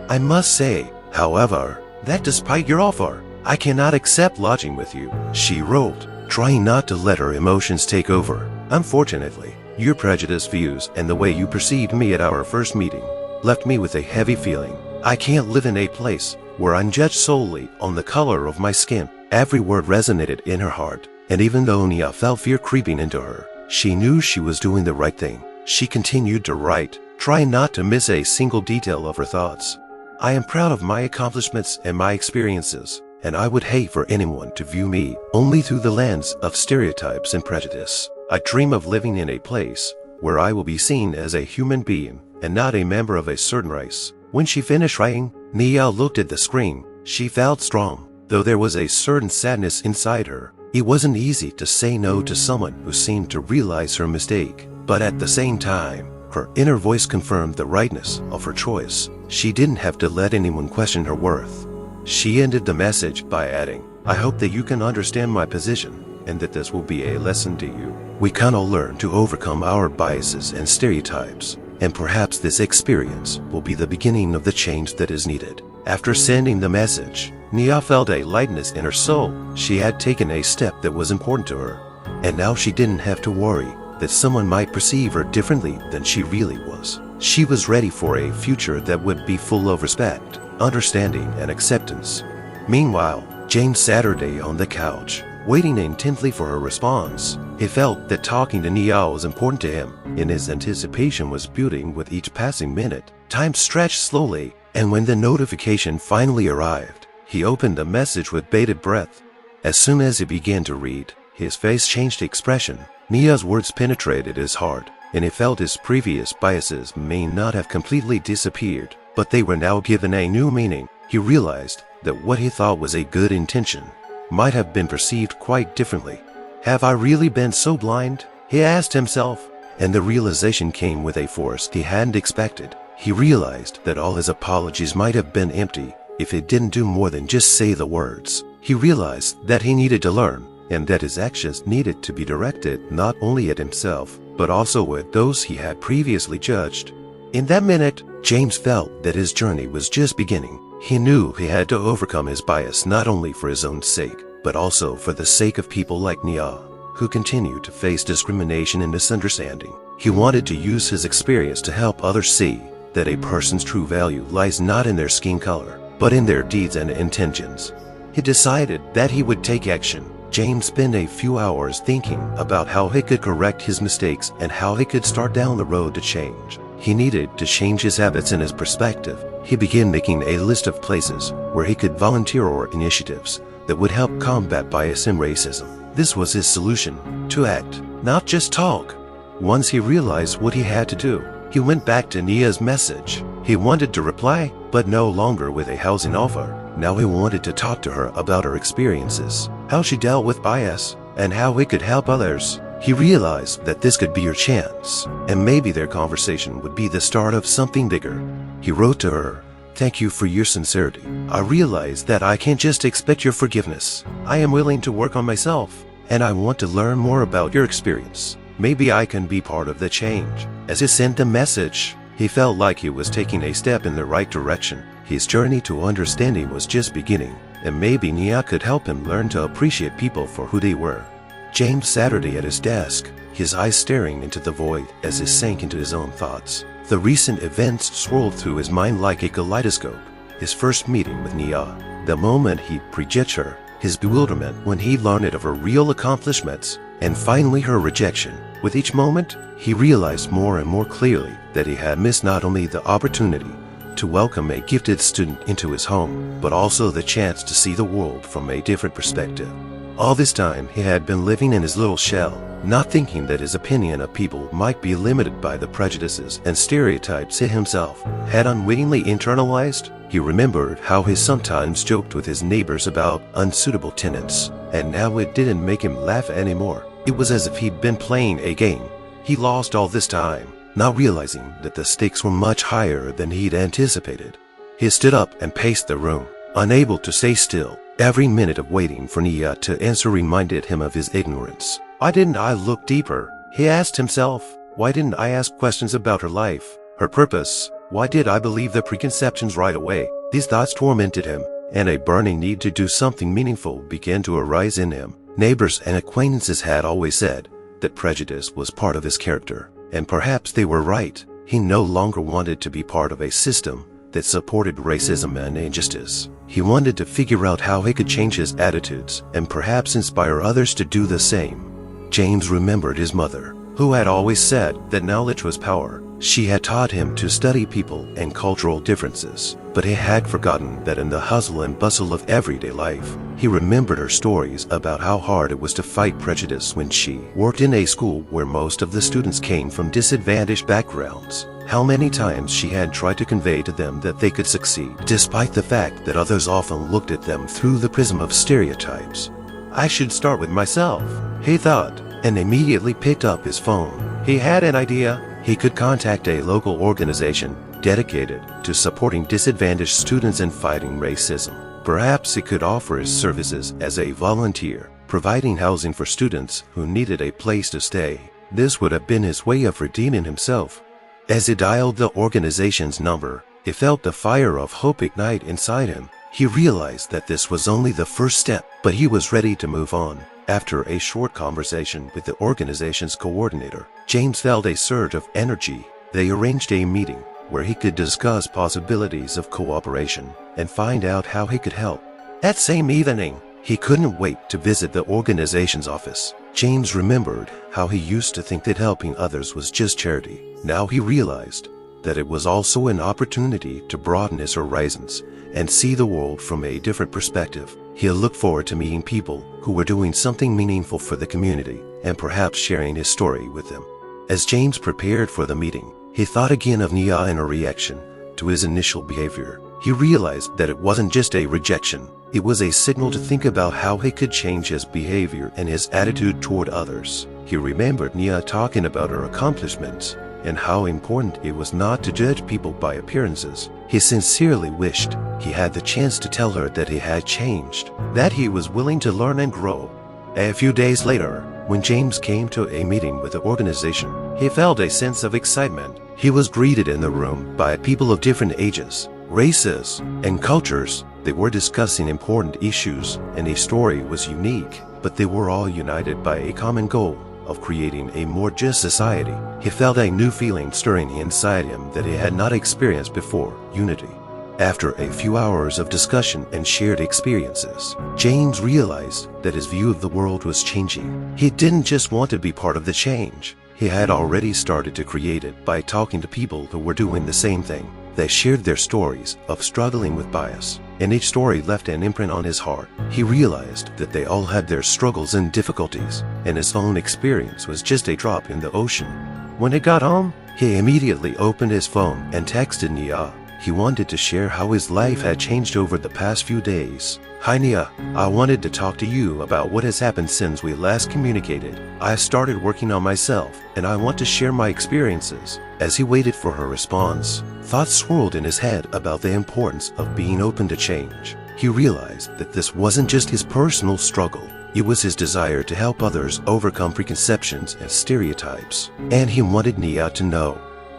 "I must say, however, that despite your offer, I cannot accept lodging with you," she wrote, trying not to let her emotions take over. "Unfortunately, your prejudiced views and the way you perceived me at our first meeting left me with a heavy feeling. I can't live in a place where I'm judged solely on the color of my skin." Every word resonated in her heart, and even though Nia felt fear creeping into her, she knew she was doing the right thing. She continued to write, trying not to miss a single detail of her thoughts. "I am proud of my accomplishments and my experiences, and I would hate for anyone to view me only through the lens of stereotypes and prejudice. I dream of living in a place where I will be seen as a human being and not a member of a certain race." When she finished writing, Nia looked at the screen. She felt strong, though there was a certain sadness inside her. It wasn't easy to say no to someone who seemed to realize her mistake, but at the same time, her inner voice confirmed the rightness of her choice. She didn't have to let anyone question her worth. She ended the message by adding, "I hope that you can understand my position and that this will be a lesson to you. We can all learn to overcome our biases and stereotypes, and perhaps this experience will be the beginning of the change that is needed." After sending the message, Nia felt a lightness in her soul. She had taken a step that was important to her, and now she didn't have to worry that someone might perceive her differently than she really was. She was ready for a future that would be full of respect, understanding, and acceptance. Meanwhile, James sat her day on the couch, waiting intently for her response. He felt that talking to Nia was important to him, and his anticipation was building with each passing minute. Time stretched slowly, and when the notification finally arrived, he opened the message with bated breath. As soon as he began to read, his face changed expression. Nia's words penetrated his heart, and he felt his previous biases may not have completely disappeared, but they were now given a new meaning. He realized that what he thought was a good intention might have been perceived quite differently. "Have I really been so blind?" he asked himself, and the realization came with a force he hadn't expected. He realized that all his apologies might have been empty if he didn't do more than just say the words. He realized that he needed to learn, and that his actions needed to be directed not only at himself, but also at those he had previously judged. In that minute, James felt that his journey was just beginning. He knew he had to overcome his bias not only for his own sake, but also for the sake of people like Nia, who continued to face discrimination and misunderstanding. He wanted to use his experience to help others see that a person's true value lies not in their skin color, but in their deeds and intentions. He decided that he would take action. James spent a few hours thinking about how he could correct his mistakes and how he could start down the road to change. He needed to change his habits and his perspective. He began making a list of places where he could volunteer or initiatives that would help combat bias and racism. This was his solution: to act, not just talk. Once he realized what he had to do, he went back to Nia's message. He wanted to reply, but no longer with a housing offer. Now he wanted to talk to her about her experiences, how she dealt with bias, and how he could help others. He realized that this could be her chance, and maybe their conversation would be the start of something bigger. He wrote to her, "Thank you for your sincerity. I realize that I can't just expect your forgiveness. I am willing to work on myself, and I want to learn more about your experience. Maybe I can be part of the change." As he sent the message, he felt like he was taking a step in the right direction. His journey to understanding was just beginning, and maybe Nia could help him learn to appreciate people for who they were. James sat at his desk, his eyes staring into the void as he sank into his own thoughts. The recent events swirled through his mind like a kaleidoscope. His first meeting with Nia, the moment he prejudged her, his bewilderment when he learned of her real accomplishments, and finally her rejection. With each moment, he realized more and more clearly that he had missed not only the opportunity to welcome a gifted student into his home, but also the chance to see the world from a different perspective. All this time, he had been living in his little shell, not thinking that his opinion of people might be limited by the prejudices and stereotypes he himself had unwittingly internalized. He remembered how he sometimes joked with his neighbors about unsuitable tenants, and now it didn't make him laugh anymore. It was as if he'd been playing a game. He lost all this time, not realizing that the stakes were much higher than he'd anticipated. He stood up and paced the room, unable to stay still. Every minute of waiting for Nia to answer reminded him of his ignorance. Why didn't I look deeper? He asked himself. Why didn't I ask questions about her life, her purpose? Why did I believe the preconceptions right away? These thoughts tormented him, and a burning need to do something meaningful began to arise in him. Neighbors and acquaintances had always said that prejudice was part of his character, and perhaps they were right. He no longer wanted to be part of a system that supported racism and injustice. He wanted to figure out how he could change his attitudes and perhaps inspire others to do the same. James remembered his mother, who had always said that knowledge was power. She had taught him to study people and cultural differences, but he had forgotten that in the hustle and bustle of everyday life. He remembered her stories about how hard it was to fight prejudice when she worked in a school where most of the students came from disadvantaged backgrounds. How many times she had tried to convey to them that they could succeed, despite the fact that others often looked at them through the prism of stereotypes. "I should start with myself," he thought, and immediately picked up his phone. He had an idea. He could contact a local organization dedicated to supporting disadvantaged students and fighting racism. Perhaps he could offer his services as a volunteer, providing housing for students who needed a place to stay. This would have been his way of redeeming himself. As he dialed the organization's number, he felt the fire of hope ignite inside him. He realized that this was only the first step, but he was ready to move on. After a short conversation with the organization's coordinator, James felt a surge of energy. They arranged a meeting where he could discuss possibilities of cooperation and find out how he could help. That same evening, he couldn't wait to visit the organization's office. James remembered how he used to think that helping others was just charity. Now he realized that it was also an opportunity to broaden his horizons and see the world from a different perspective. He looked forward to meeting people who were doing something meaningful for the community and perhaps sharing his story with them. As James prepared for the meeting, he thought again of Nia and her reaction to his initial behavior. He realized that it wasn't just a rejection. It was a signal to think about how he could change his behavior and his attitude toward others. He remembered Nia talking about her accomplishments and how important it was not to judge people by appearances. He sincerely wished he had the chance to tell her that he had changed, that he was willing to learn and grow. A few days later, when James came to a meeting with the organization, he felt a sense of excitement. He was greeted in the room by people of different ages, races, and cultures. They were discussing important issues, and his story was unique, but they were all united by a common goal of creating a more just society. He felt a new feeling stirring inside him that he had not experienced before: unity. After a few hours of discussion and shared experiences, James realized that his view of the world was changing. He didn't just want to be part of the change. He had already started to create it by talking to people who were doing the same thing. They shared their stories of struggling with bias, and each story left an imprint on his heart. He realized that they all had their struggles and difficulties, and his own experience was just a drop in the ocean. When he got home, he immediately opened his phone and texted Nia. he wanted to share how his life had changed over the past few days. "Hi Nia, I wanted to talk to you about what has happened since we last communicated. I started working on myself, and I want to share my experiences." As he waited for her response, thoughts swirled in his head about the importance of being open to change. He realized that this wasn't just his personal struggle. It was his desire to help others overcome preconceptions and stereotypes. And he wanted Nia to know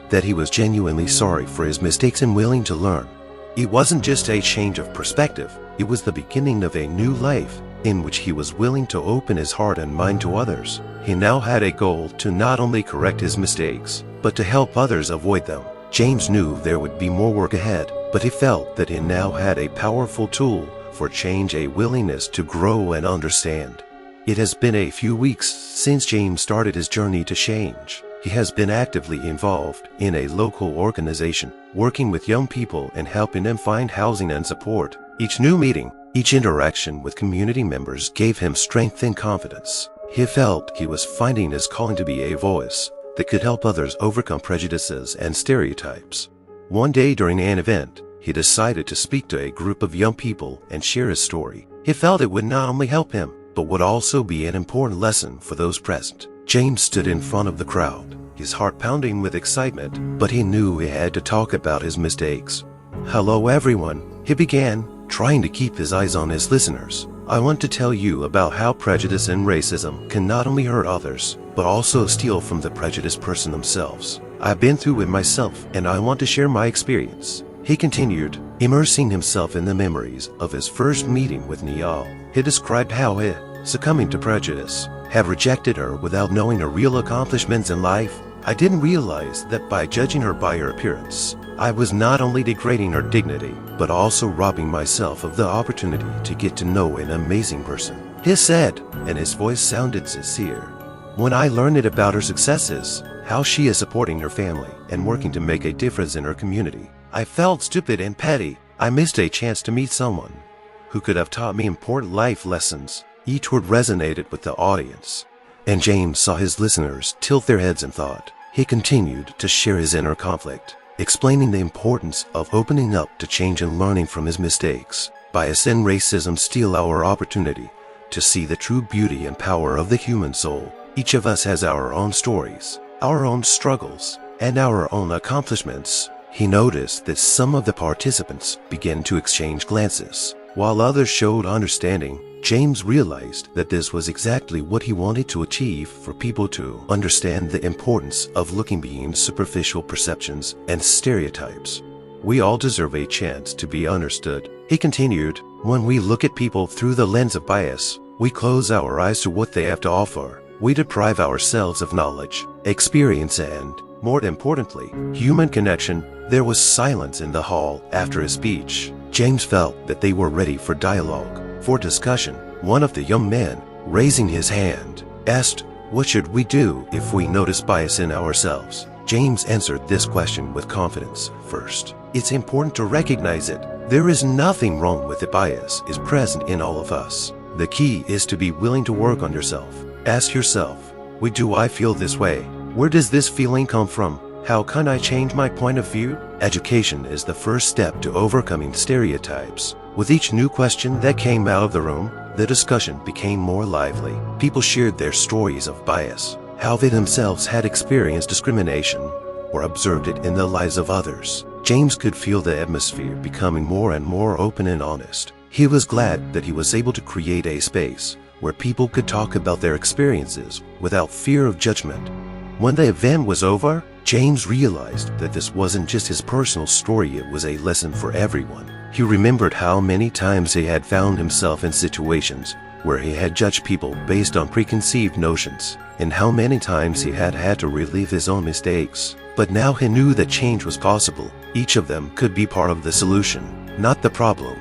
that he was genuinely sorry for his mistakes and willing to learn. It wasn't just a change of perspective, it was the beginning of a new life in which he was willing to open his heart and mind to others. He now had a goal to not only correct his mistakes, but to help others avoid them. James knew there would be more work ahead, but he felt that he now had a powerful tool for change, a willingness to grow and understand. It has been a few weeks since James started his journey to change. He has been actively involved in a local organization, working with young people and helping them find housing and support. Each new meeting, each interaction with community members gave him strength and confidence. He felt he was finding his calling to be a voice that could help others overcome prejudices and stereotypes. One day during an event, he decided to speak to a group of young people and share his story. He felt it would not only help him, but would also be an important lesson for those present. James stood in front of the crowd, his heart pounding with excitement, but he knew he had to talk about his mistakes. "Hello everyone," he began, trying to keep his eyes on his listeners. "I want to tell you about how prejudice and racism can not only hurt others, but also steal from the prejudiced person themselves. I've been through it myself, and I want to share my experience." He continued, immersing himself in the memories of his first meeting with Niall. He described how he, succumbing to prejudice, had rejected her without knowing her real accomplishments in life. "I didn't realize that by judging her by her appearance, I was not only degrading her dignity, but also robbing myself of the opportunity to get to know an amazing person," he said, and his voice sounded sincere. "When I learned about her successes, how she is supporting her family and working to make a difference in her community, I felt stupid and petty. I missed a chance to meet someone who could have taught me important life lessons." Each word resonated with the audience, and James saw his listeners tilt their heads in thought. He continued to share his inner conflict, explaining the importance of opening up to change and learning from his mistakes. Bias and racism steal our opportunity to see the true beauty and power of the human soul. Each of us has our own stories, our own struggles, and our own accomplishments. He noticed that some of the participants began to exchange glances, while others showed understanding. James realized that this was exactly what he wanted to achieve, for people to understand the importance of looking beyond superficial perceptions and stereotypes. "We all deserve a chance to be understood," he continued. "When we look at people through the lens of bias, we close our eyes to what they have to offer. We deprive ourselves of knowledge, experience, and, more importantly, human connection." There was silence in the hall after his speech. James felt that they were ready for dialogue, for discussion. One of the young men, raising his hand, asked, "What should we do if we notice bias in ourselves?" James answered this question with confidence. "First, it's important to recognize it. There is nothing wrong with the bias is present in all of us. The key is to be willing to work on yourself. Ask yourself, why do I feel this way? Where does this feeling come from? How can I change my point of view?" Education is the first step to overcoming stereotypes. With each new question that came out of the room, the discussion became more lively. People shared their stories of bias, how they themselves had experienced discrimination or observed it in the lives of others. James could feel the atmosphere becoming more and more open and honest. He was glad that he was able to create a space where people could talk about their experiences without fear of judgment. When the event was over, James realized that this wasn't just his personal story, it was a lesson for everyone. He remembered how many times he had found himself in situations where he had judged people based on preconceived notions, and how many times he had had to relive his own mistakes. But now he knew that change was possible. Each of them could be part of the solution, not the problem.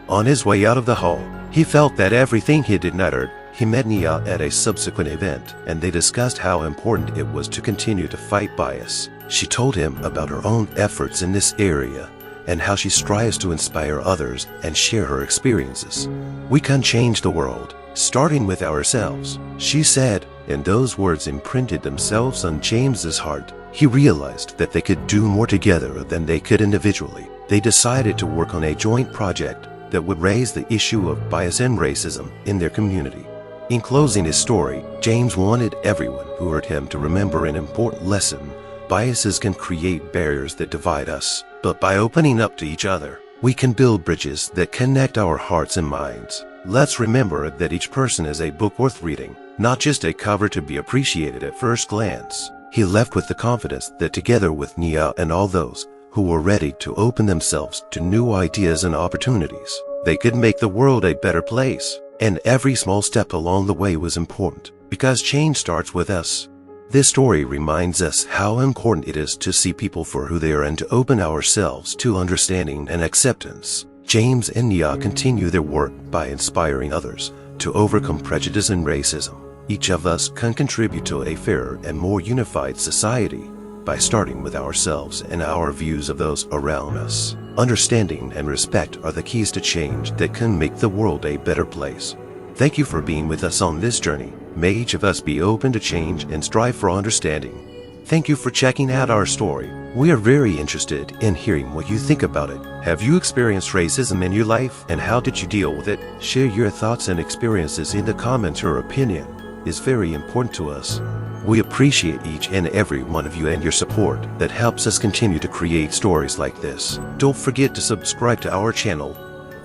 On his way out of the hall, he felt that everything he did mattered. He met Nia at a subsequent event, and they discussed how important it was to continue to fight bias. She told him about her own efforts in this area, and how she strives to inspire others and share her experiences. "We can change the world, starting with ourselves," she said, and those words imprinted themselves on James's heart. He realized that they could do more together than they could individually. They decided to work on a joint project that would raise the issue of bias and racism in their community. In closing his story, James wanted everyone who heard him to remember an important lesson. Biases can create barriers that divide us, but by opening up to each other, we can build bridges that connect our hearts and minds. Let's remember that each person is a book worth reading, not just a cover to be appreciated at first glance. He left with the confidence that together with Nia and all those who were ready to open themselves to new ideas and opportunities, they could make the world a better place. And every small step along the way was important, because change starts with us. This story reminds us how important it is to see people for who they are and to open ourselves to understanding and acceptance. James and Nia continue their work by inspiring others to overcome prejudice and racism. Each of us can contribute to a fairer and more unified society by starting with ourselves and our views of those around us. Understanding and respect are the keys to change that can make the world a better place. Thank you for being with us on this journey. May each of us be open to change and strive for understanding. Thank you for checking out our story. We are very interested in hearing what you think about it. Have you experienced racism in your life, and how did you deal with it? Share your thoughts and experiences in the comments. Your opinion is very important to us. We appreciate each and every one of you and your support that helps us continue to create stories like this. Don't forget to subscribe to our channel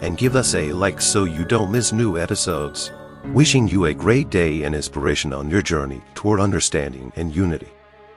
and give us a like so you don't miss new episodes. Wishing you a great day and inspiration on your journey toward understanding and unity.